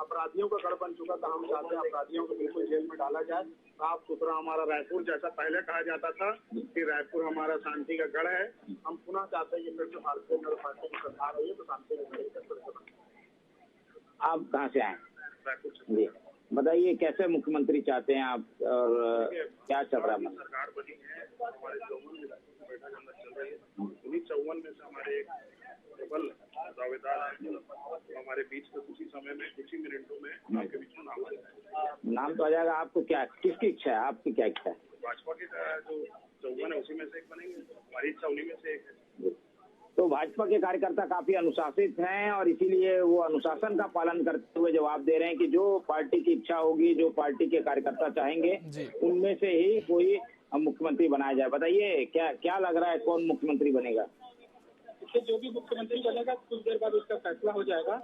अपराधियों का गढ़ बन चुका था। हम चाहते हैं अपराधियों को बिल्कुल जेल में डाला जाए। साफ सुथरा हमारा रायपुर, जैसा पहले कहा जाता था कि रायपुर हमारा शांति का गढ़ है, हम पुनः चाहते हैं कि फिर से भारतीय जनता पार्टी की सरकार रही है तो शांति का। आप कहाँ से आए? रायपुर जी, बताइए कैसे मुख्यमंत्री चाहते हैं आप और क्या चल रहा है? सरकार बनी है, हमारे 54 बैठक अंदर चल रही है। उन्हीं 54 में से हमारे एक प्रबल दावेदार है तो हमारे बीच में कुछ ही समय में, कुछ ही मिनटों में आपके बीच में नाम आ जाएगा। नाम तो आ जाएगा। आपको क्या, किसकी इच्छा है, आपकी क्या इच्छा है? भाजपा के जो 54 है उसी में से एक बनेंगे, हमारी इच्छा उन्हीं में से एक है। तो भाजपा के कार्यकर्ता काफी अनुशासित हैं और इसीलिए वो अनुशासन का पालन करते हुए जवाब दे रहे हैं कि जो पार्टी की इच्छा होगी, जो पार्टी के कार्यकर्ता चाहेंगे, उनमें से ही कोई मुख्यमंत्री बनाया जाए। बताइए क्या लग रहा है, कौन मुख्यमंत्री बनेगा? देखिए, जो भी मुख्यमंत्री बनेगा कुछ देर बाद उसका फैसला हो जाएगा।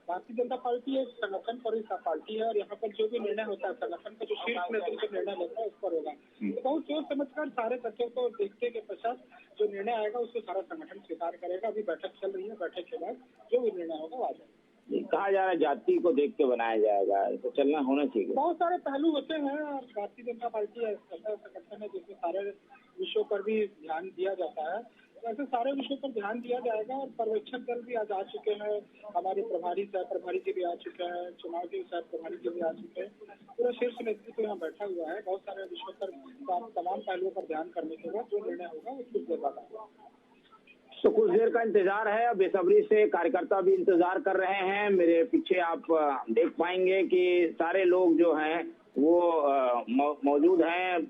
भारतीय जनता पार्टी एक संगठन पर पार्टी है और यहाँ पर जो भी निर्णय होता है संगठन का जो शीर्ष नेतृत्व निर्णय लेता है उस पर होगा। तो बहुत सोच समझकर सारे तथ्यों को देखने के पश्चात जो निर्णय आएगा उसको सारा संगठन स्वीकार करेगा। अभी बैठक चल रही है, बैठक के बाद जो भी निर्णय होगा वो आ जाएगा। कहा जा रहा है जाति को देख के बनाया जाएगा, तो चलना होना चाहिए। बहुत सारे पहलू होते हैं और भारतीय जनता पार्टी ऐसा संगठन है जिसमें सारे विषयों पर भी ध्यान दिया जाता है। ऐसे सारे विषयों पर ध्यान दिया जाएगा और पर्यवेक्षक दल भी आज आ चुके हैं, हमारे प्रभारी सह प्रभारी जी भी आ चुके हैं, चुनाव के सह प्रभारी जी भी आ चुके हैं। पूरा शीर्ष नेतृत्व यहाँ बैठा हुआ है। बहुत सारे विषयों पर तमाम पहलुओं पर ध्यान करने के बाद जो निर्णय होगा वो कुछ देर बाद आएगा। तो कुछ देर का इंतजार है, बेसब्री से कार्यकर्ता भी इंतजार कर रहे हैं। मेरे पीछे आप देख पाएंगे कि सारे लोग जो हैं वो मौजूद हैं,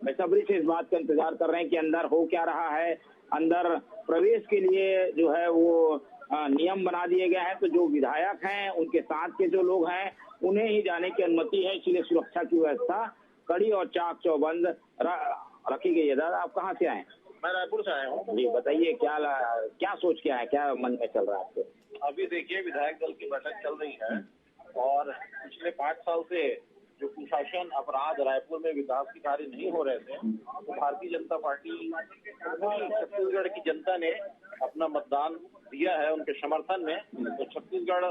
बेसब्री से इस बात का इंतजार कर रहे हैं कि अंदर हो क्या रहा है। अंदर प्रवेश के लिए जो है वो नियम बना दिए गए हैं, तो जो विधायक हैं उनके साथ के जो लोग हैं उन्हें ही जाने की अनुमति है। इसलिए सुरक्षा की व्यवस्था कड़ी और चाक चौबंद रखी गई है। दादा, आप कहाँ से आए? मैं रायपुर से आया हूँ। जी बताइए, क्या सोच के आए, क्या मन में चल रहा है आपके? अभी देखिए, विधायक दल की बैठक चल रही है और पिछले 5 साल से जो कुशासन, अपराध, रायपुर में विकास के कार्य नहीं हो रहे थे, तो भारतीय जनता पार्टी, छत्तीसगढ़ की जनता ने अपना मतदान दिया है उनके समर्थन में। तो छत्तीसगढ़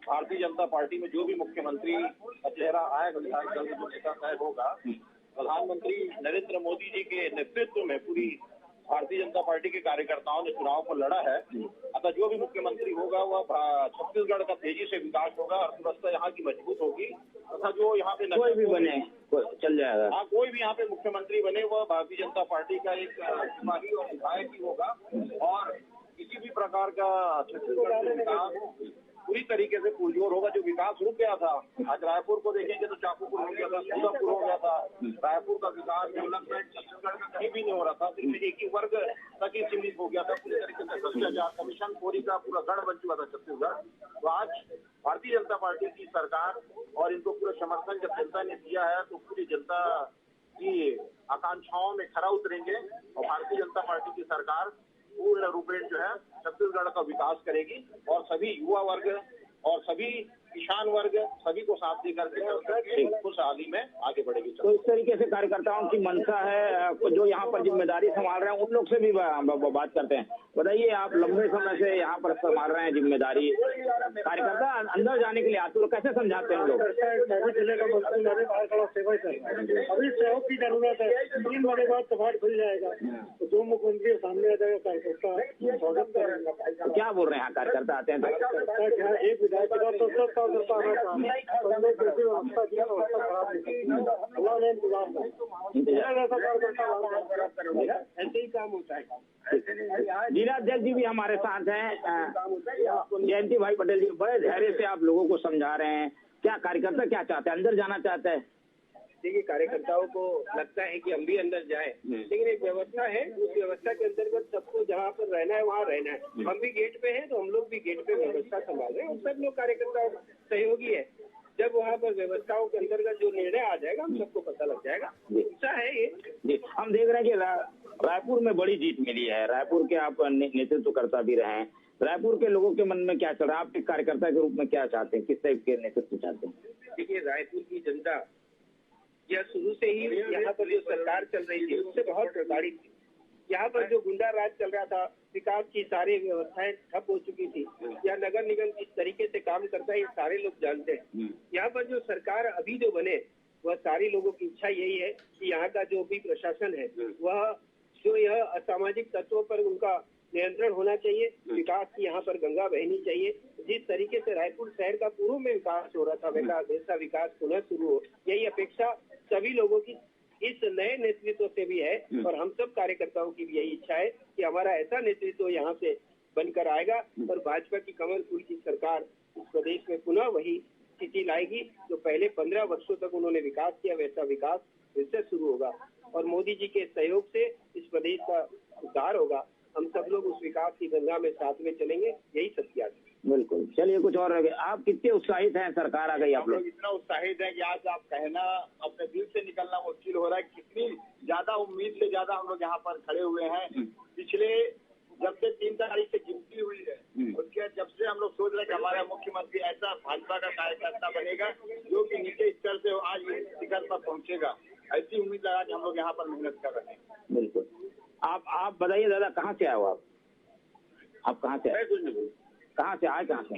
भारतीय जनता पार्टी में जो भी मुख्यमंत्री का चेहरा आएगा, विधायक दल में जो नेता तय होगा, प्रधानमंत्री नरेंद्र मोदी जी के नेतृत्व में पूरी भारतीय जनता पार्टी के कार्यकर्ताओं ने चुनाव को लड़ा है। अतः जो भी मुख्यमंत्री होगा वह छत्तीसगढ़ का तेजी से विकास होगा, अर्थव्यवस्था यहाँ की मजबूत होगी तथा जो यहाँ पे कोई भी बने चल जाएगा। हाँ, कोई भी यहाँ पे मुख्यमंत्री बने वह भारतीय जनता पार्टी का एक सिपाही और विधायक ही होगा और किसी भी प्रकार का छत्तीसगढ़ में विकास पूरी तरीके से पुरजोर होगा। जो विकास रुक गया था, आज रायपुर को देखेंगे तो चाकूपुर हो गया था, सूरजपुर हो गया था। रायपुर का विकास डेवलपमेंट छत्तीसगढ़ में कहीं भी नहीं हो रहा था, सिर्फ एक ही वर्ग तक ही सीमित हो गया था। पूरी तरीके से भ्रष्टाचार, कमीशन खोरी का पूरा गढ़ बन चुका था छत्तीसगढ़। तो आज भारतीय जनता पार्टी की सरकार और इनको पूरा समर्थन जब जनता ने दिया है तो पूरी जनता की आकांक्षाओं में खरा उतरेंगे और भारतीय जनता पार्टी की सरकार पूर्ण रूपेण जो है छत्तीसगढ़ का विकास करेगी और सभी युवा वर्ग और सभी किसान वर्ग सभी को साथ देकर के खुशहाली में आगे बढ़ेगी। तो इस तरीके से कार्यकर्ताओं की मंशा है, जो यहाँ पर जिम्मेदारी संभाल रहे हैं उन लोग से भी बात करते हैं। बताइए, आप लंबे समय से यहाँ पर संभाल रहे हैं जिम्मेदारी, कार्यकर्ता अंदर जाने के लिए आतुर, कैसे समझाते हैं लोग? जिले का मंत्री सेवा अभी सहयोग की जरूरत है। 3 बजे बाद कबाड़ खुल जाएगा तो जो मुख्यमंत्री सामने आ जाएगा कार्यकर्ता स्वागत करेंगे। क्या बोल रहे हैं कार्यकर्ता आते हैं तो? एक विधायक ऐसे ही काम होता है। जिलाध्यक्ष जी भी हमारे साथ हैं, जयंती भाई पटेल जी, बड़े धैर्य से आप लोगों को समझा रहे हैं। क्या कार्यकर्ता क्या चाहते हैं, अंदर जाना चाहता है? देखिए, कार्यकर्ताओं को लगता है कि हम भी अंदर जाएं, लेकिन एक व्यवस्था है, उस व्यवस्था के अंतर्गत सबको जहाँ पर रहना है वहाँ रहना है। हम भी गेट पे हैं तो हम लोग भी गेट पे व्यवस्था संभाल रहे हैं और सब लोग कार्यकर्ताओं सहयोगी है। जब वहाँ पर व्यवस्थाओं के अंतर्गत जो निर्णय आ जाएगा हम सबको पता लग जाएगा। ऐसा है ये। जी, हम देख रहे हैं कि रायपुर में बड़ी जीत मिली है। रायपुर के आप नेतृत्व करता भी रहे हैं। रायपुर के लोगों के मन में क्या चल रहा है? आप एक कार्यकर्ता के रूप में क्या चाहते हैं, किस टाइप के नेतृत्व चाहते हैं? देखिए, रायपुर की जनता यह शुरू से ही यहाँ पर जो सरकार चल रही थी उससे बहुत प्रताड़ित थी। यहाँ पर जो गुंडा राज चल रहा था, विकास की सारी व्यवस्थाएं ठप हो चुकी थी। या नगर निगम किस तरीके से काम करता है ये सारे लोग जानते हैं। यहाँ पर जो सरकार अभी जो बने वह सारे लोगों की इच्छा यही है कि यहाँ का जो भी प्रशासन है वह जो यह असामाजिक तत्वों पर उनका नियंत्रण होना चाहिए। विकास की यहाँ पर गंगा बहनी चाहिए। जिस तरीके से रायपुर शहर का पूर्व में विकास हो रहा था वैसा विकास पुनः शुरू हो, यही अपेक्षा सभी लोगों की इस नए नेतृत्व से भी है और हम सब कार्यकर्ताओं की भी यही इच्छा है कि हमारा ऐसा नेतृत्व यहाँ से बनकर आएगा और भाजपा की कमल फूल की सरकार इस प्रदेश में पुनः वही स्थिति लाएगी जो पहले 15 वर्षों तक उन्होंने विकास किया, वैसा विकास फिर से शुरू होगा और मोदी जी के सहयोग से इस प्रदेश का उद्धार होगा। हम सब लोग उस विकास की गंगा गंगा में साथ में चलेंगे, यही सत्याग्रह। बिल्कुल। चलिए कुछ और आप कितने उत्साहित हैं? सरकार आ गई, आप हम लोग लोग इतना उत्साहित हैं कि आज आप कहना अपने दिल से निकलना मुश्किल हो रहा है। कितनी ज्यादा उम्मीद से ज्यादा हम लोग यहाँ पर खड़े हुए हैं। पिछले जब से 3 तारीख से गिनती हुई है, उसके जब से हम लोग सोच रहे हैं कि हमारा मुख्यमंत्री ऐसा भाजपा का कार्यकर्ता बनेगा जो कि नीचे स्तर से आज शिखर पर पहुंचेगा, ऐसी उम्मीद लगा कि हम लोग यहाँ पर मेहनत कर रहे हैं। बिल्कुल। आप बताइए दादा, कहाँ से आए हो आप कहाँ से आए? कहाँ से आए, कहाँ से?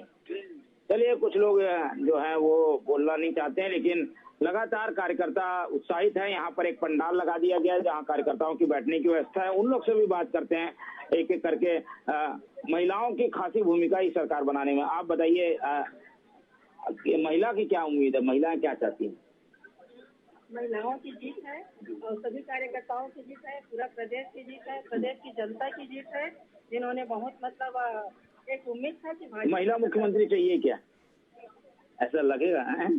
चलिए कुछ लोग जो है वो बोलना नहीं चाहते हैं, लेकिन लगातार कार्यकर्ता उत्साहित है। यहाँ पर एक पंडाल लगा दिया गया है जहाँ कार्यकर्ताओं की बैठने की व्यवस्था है। उन लोग से भी बात करते हैं एक एक करके। महिलाओं की खासी भूमिका ही सरकार बनाने में। आप बताइए, महिला की क्या उम्मीद है? महिलाएं क्या चाहती हैं? महिलाओं की जीत है और सभी कार्यकर्ताओं की जीत है, पूरा प्रदेश की जीत है, प्रदेश की जनता की जीत है, जिन्होंने बहुत मतलब एक उम्मीद था कि महिला मुख्यमंत्री चाहिए क्या? ऐसा लगेगा है?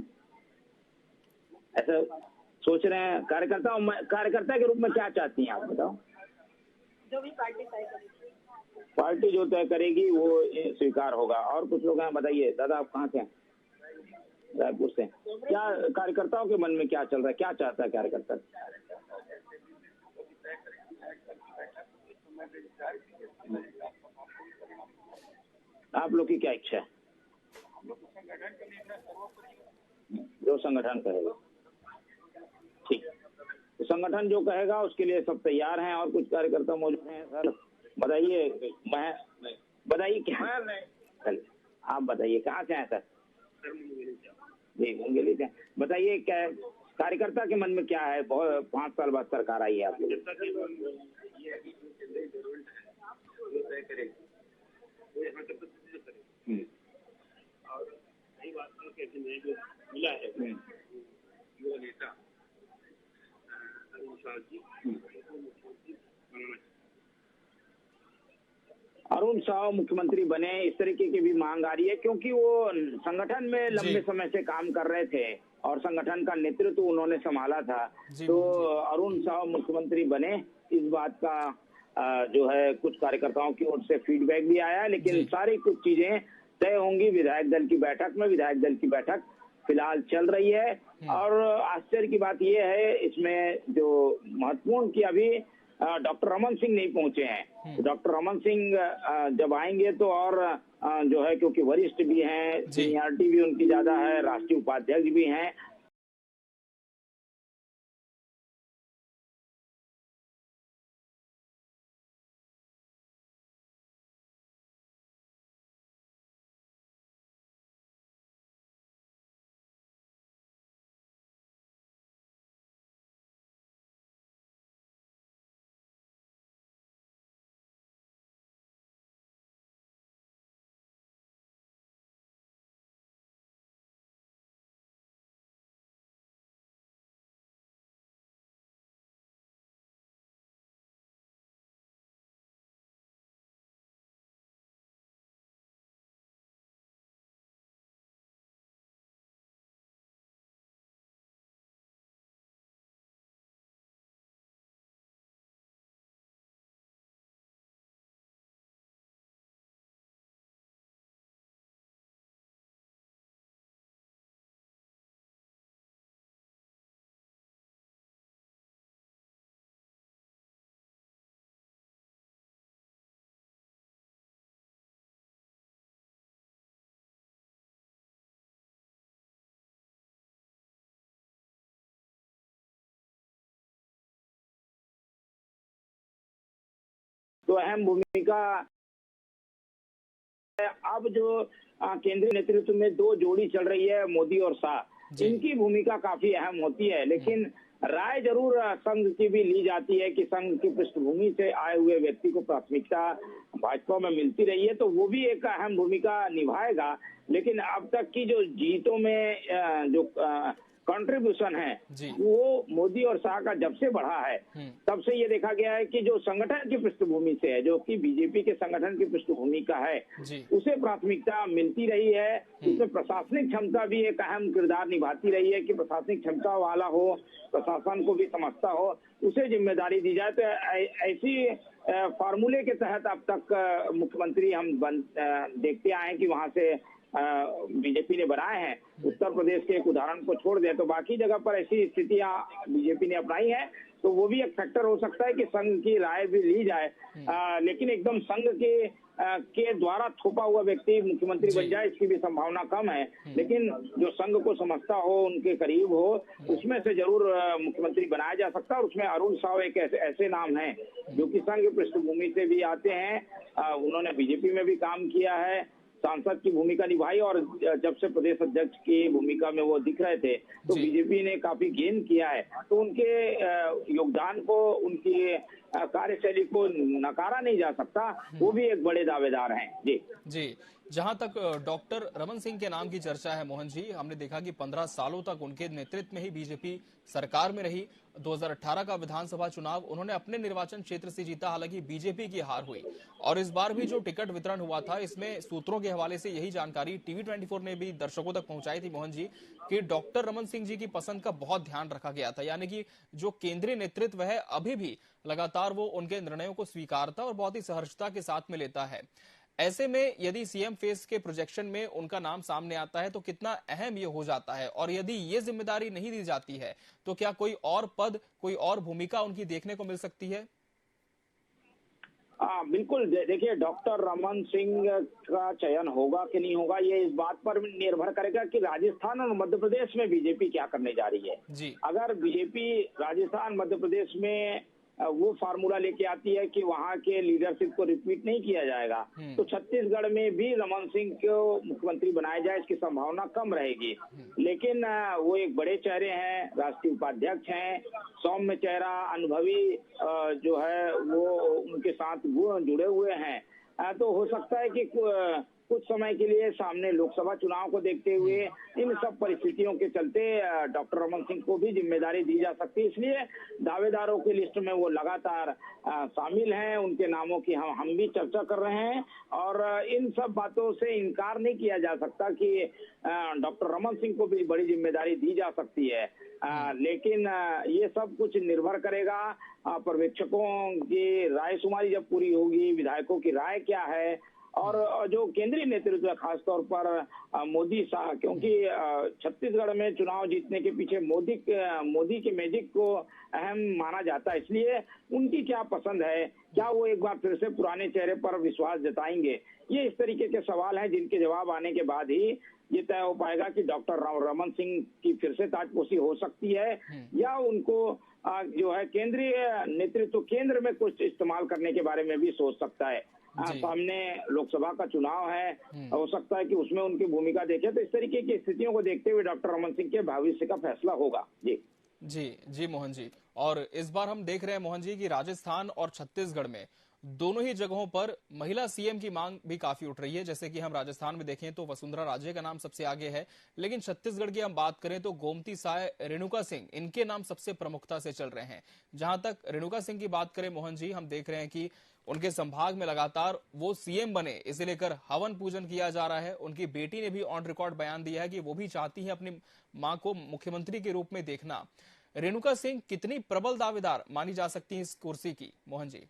ऐसा सोच रहे हैं कार्यकर्ता के रूप में क्या चाहती हैं आप बताओ? जो भी पार्टी तय करेगी, पार्टी जो तय करेगी वो स्वीकार होगा। और कुछ लोग हैं, बताइए दादा आप कहाँ से हैं? रायपुर से। क्या कार्यकर्ताओं के मन में क्या चल रहा है, क्या चाहता है कार्यकर्ता? आप लोग की क्या इच्छा है? जो संगठन कहेगा। ठीक, तो संगठन जो कहेगा उसके लिए सब तैयार हैं। और कुछ कार्यकर्ता मौजूद हैं। सर बताइए, बताइए क्या? चलिए आप बताइए, कहाँ से हैं सर? जी मुंगेली से। बताइए क्या कार्यकर्ता के मन में क्या है? बहुत 5 साल बाद सरकार आई है आप लोग। और सही बात है कि मिला है युवा नेता अरुण साव जी, अरुण साव मुख्यमंत्री बने, इस तरीके की भी मांग आ रही है, क्योंकि वो संगठन में लंबे समय से काम कर रहे थे और संगठन का नेतृत्व उन्होंने संभाला था। तो अरुण साव मुख्यमंत्री बने, इस बात का जो है कुछ कार्यकर्ताओं की ओर से फीडबैक भी आया। लेकिन सारी कुछ चीजें तय होंगी विधायक दल की बैठक में। विधायक दल की बैठक फिलहाल चल रही है। और आश्चर्य की बात यह है इसमें जो महत्वपूर्ण की अभी डॉक्टर रमन सिंह नहीं पहुंचे हैं। डॉक्टर रमन सिंह जब आएंगे तो और जो है, क्योंकि वरिष्ठ भी हैं, सीनियरिटी भी उनकी ज्यादा है, राष्ट्रीय उपाध्यक्ष भी हैं। तो अहम भूमिका अब जो केंद्रीय नेतृत्व में 2 जोड़ी चल रही है, मोदी और शाह, इनकी भूमिका काफी अहम होती है। लेकिन राय जरूर संघ की भी ली जाती है कि संघ की पृष्ठभूमि से आए हुए व्यक्ति को प्राथमिकता भाजपा में मिलती रही है, तो वो भी एक अहम भूमिका निभाएगा। लेकिन अब तक की जो जीतों में जो कंट्रीब्यूशन है वो मोदी और शाह का जब से बढ़ा है, तब से ये देखा गया है कि जो संगठन की पृष्ठभूमि से है, जो कि बीजेपी के संगठन की पृष्ठभूमि का है, उसे प्राथमिकता मिलती रही है। इसमें प्रशासनिक क्षमता भी एक अहम किरदार निभाती रही है कि प्रशासनिक क्षमता वाला हो, प्रशासन को भी समझता हो, उसे जिम्मेदारी दी जाए। तो ऐसी फार्मूले के तहत अब तक मुख्यमंत्री हम देखते आए हैं कि वहां से बीजेपी ने बनाए हैं। उत्तर प्रदेश के एक उदाहरण को छोड़ दें तो बाकी जगह पर ऐसी स्थितियां बीजेपी ने अपनाई है, तो वो भी एक फैक्टर हो सकता है कि संघ की राय भी ली जाए। लेकिन एकदम संघ के द्वारा थोपा हुआ व्यक्ति मुख्यमंत्री बन जाए इसकी भी संभावना कम है। लेकिन जो संघ को समझता हो, उनके करीब हो, उसमें से जरूर मुख्यमंत्री बनाया जा सकता है। और उसमें अरुण साव एक ऐसे नाम हैं जो कि संघ पृष्ठभूमि से भी आते हैं। उन्होंने बीजेपी में भी काम किया है, सांसद की भूमिका निभाई, और जब से प्रदेश अध्यक्ष की भूमिका में वो दिख रहे थे तो बीजेपी ने काफी गेन किया है। तो उनके योगदान को, उनकी कार्यशैली को नकारा नहीं जा सकता। वो भी एक बड़े दावेदार हैं। जी। जहां तक डॉक्टर रमन सिंह के नाम की चर्चा है मोहन जी, हमने देखा कि 15 सालों तक उनके नेतृत्व में ही बीजेपी सरकार में रही। 2018 का विधानसभा चुनाव उन्होंने अपने निर्वाचन क्षेत्र से जीता, हालांकि बीजेपी की हार हुई। और इस बार भी जो टिकट वितरण हुआ था, इसमें सूत्रों के हवाले से यही जानकारी TV24 ने भी दर्शकों तक पहुंचाई थी मोहन जी, कि डॉक्टर रमन सिंह जी की पसंद का बहुत ध्यान रखा गया था। यानी कि जो केंद्रीय नेतृत्व है अभी भी लगातार वो उनके निर्णयों को स्वीकारता और बहुत ही सहर्षता के साथ में लेता है। ऐसे में यदि सीएम फेस के प्रोजेक्शन में उनका नाम सामने आता है तो कितना अहम ये हो जाता है, और यदि ये जिम्मेदारी नहीं दी जाती है तो क्या कोई और पद, कोई और भूमिका उनकी देखने को मिल सकती है? बिल्कुल। देखिए, डॉक्टर रमन सिंह का चयन होगा कि नहीं होगा, ये इस बात पर निर्भर करेगा कि राजस्थान और मध्य प्रदेश में बीजेपी क्या करने जा रही है। जी। अगर बीजेपी राजस्थान मध्य प्रदेश में वो फार्मूला लेके आती है कि वहां के लीडरशिप को रिपीट नहीं किया जाएगा, तो छत्तीसगढ़ में भी रमन सिंह को मुख्यमंत्री बनाया जाए इसकी संभावना कम रहेगी। लेकिन वो एक बड़े चेहरे हैं, राष्ट्रीय उपाध्यक्ष हैं, सौम्य चेहरा, अनुभवी जो है वो उनके साथ वो जुड़े हुए हैं। तो हो सकता है कि कुछ समय के लिए सामने लोकसभा चुनाव को देखते हुए इन सब परिस्थितियों के चलते डॉक्टर रमन सिंह को भी जिम्मेदारी दी जा सकती है। इसलिए दावेदारों की लिस्ट में वो लगातार शामिल हैं। उनके नामों की हम भी चर्चा कर रहे हैं, और इन सब बातों से इनकार नहीं किया जा सकता कि डॉक्टर रमन सिंह को भी बड़ी जिम्मेदारी दी जा सकती है। लेकिन ये सब कुछ निर्भर करेगा पर्यवेक्षकों की रायशुमारी जब पूरी होगी, विधायकों की राय क्या है, और जो केंद्रीय नेतृत्व है, खासतौर पर मोदी शाह, क्योंकि छत्तीसगढ़ में चुनाव जीतने के पीछे मोदी के मैजिक को अहम माना जाता है। इसलिए उनकी क्या पसंद है, क्या वो एक बार फिर से पुराने चेहरे पर विश्वास जताएंगे, ये इस तरीके के सवाल हैं जिनके जवाब आने के बाद ही ये तय हो पाएगा कि डॉक्टर रमन सिंह की फिर से ताजपोशी हो सकती है, या उनको जो है केंद्रीय नेतृत्व केंद्र में कुछ इस्तेमाल करने के बारे में भी सोच सकता है। सामने लोकसभा का चुनाव है, हो सकता है कि उसमें उनकी भूमिका देखे। तो इस तरीके की स्थितियों को देखते हुए डॉक्टर रमन सिंह के भविष्य का फैसला होगा। जी मोहन जी। और इस बार हम देख रहे हैं मोहन जी कि राजस्थान और छत्तीसगढ़ में दोनों ही जगहों पर महिला सीएम की मांग भी काफी उठ रही है। जैसे कि हम राजस्थान में देखें तो वसुंधरा राजे का नाम सबसे आगे है, लेकिन छत्तीसगढ़ की हम बात करें तो गोमती साय, रेणुका सिंह, इनके नाम सबसे प्रमुखता से चल रहे हैं। जहां तक रेणुका सिंह की बात करें मोहन जी, हम देख रहे हैं कि उनके संभाग में लगातार वो सीएम बने, इसे लेकर हवन पूजन किया जा रहा है। उनकी बेटी ने भी ऑन रिकॉर्ड बयान दिया है कि वो भी चाहती है अपनी मां को मुख्यमंत्री के रूप में देखना। रेणुका सिंह कितनी प्रबल दावेदार मानी जा सकती है इस कुर्सी की, मोहन जी?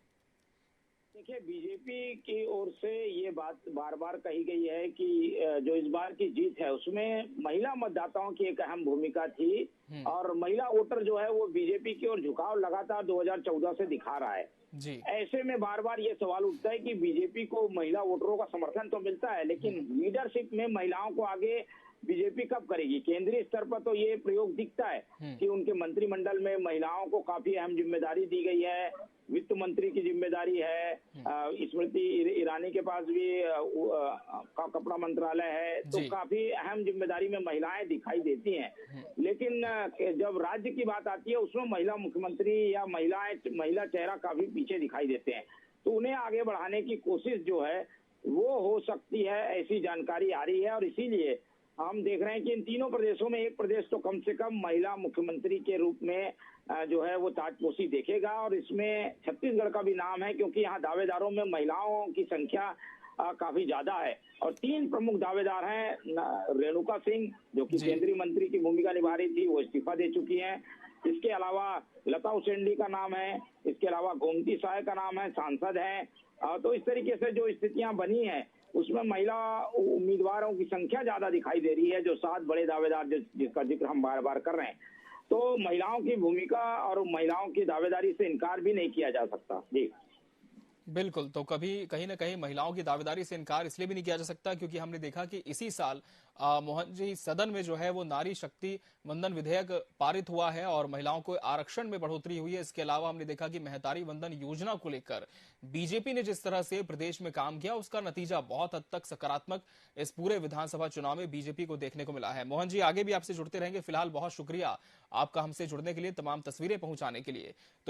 देखिए, बीजेपी की ओर से ये बात बार बार कही गई है कि जो इस बार की जीत है उसमें महिला मतदाताओं की एक अहम भूमिका थी, और महिला वोटर जो है वो बीजेपी की ओर झुकाव लगातार 2014 से दिखा रहा है। जी। ऐसे में बार बार ये सवाल उठता है कि बीजेपी को महिला वोटरों का समर्थन तो मिलता है, लेकिन लीडरशिप में महिलाओं को आगे बीजेपी कब करेगी? केंद्रीय स्तर पर तो ये प्रयोग दिखता है कि उनके मंत्रिमंडल में महिलाओं को काफी अहम जिम्मेदारी दी गई है, वित्त मंत्री की जिम्मेदारी है, स्मृति ईरानी के पास भी कपड़ा मंत्रालय है, तो काफी अहम जिम्मेदारी में महिलाएं दिखाई देती हैं। लेकिन जब राज्य की बात आती है उसमें महिला मुख्यमंत्री या महिला चेहरा काफी पीछे दिखाई देते हैं, तो उन्हें आगे बढ़ाने की कोशिश जो है वो हो सकती है, ऐसी जानकारी आ रही है। और इसीलिए हम देख रहे हैं कि इन तीनों प्रदेशों में एक प्रदेश तो कम से कम महिला मुख्यमंत्री के रूप में जो है वो ताजपोशी देखेगा, और इसमें छत्तीसगढ़ का भी नाम है क्योंकि यहाँ दावेदारों में महिलाओं की संख्या काफी ज्यादा है। और 3 प्रमुख दावेदार हैं। रेणुका सिंह जो कि केंद्रीय मंत्री की भूमिका निभा रही थी, वो इस्तीफा दे चुकी हैं। इसके अलावा लता उसेंडी का नाम है, इसके अलावा गोमती साय का नाम है, सांसद है। तो इस तरीके से जो स्थितियां बनी है उसमें महिला उम्मीदवारों की संख्या ज्यादा दिखाई दे रही है। जो 7 बड़े दावेदार जिसका जिक्र हम बार बार कर रहे हैं, तो महिलाओं की भूमिका और महिलाओं की दावेदारी से इनकार भी नहीं किया जा सकता। जी बिल्कुल, तो कभी कहीं ना कहीं महिलाओं की दावेदारी से इनकार इसलिए भी नहीं किया जा सकता क्योंकि हमने देखा कि इसी साल मोहन जी सदन में जो है वो नारी शक्ति वंदन विधेयक पारित हुआ है और महिलाओं को आरक्षण में बढ़ोतरी हुई है। इसके अलावा हमने देखा कि महतारी वंदन योजना को लेकर बीजेपी ने जिस तरह से प्रदेश में काम किया उसका नतीजा बहुत हद तक सकारात्मक इस पूरे विधानसभा चुनाव में बीजेपी को देखने को मिला है। मोहन जी आगे भी आपसे जुड़ते रहेंगे, फिलहाल बहुत शुक्रिया आपका हमसे जुड़ने के लिए, तमाम तस्वीरें पहुंचाने के लिए। तो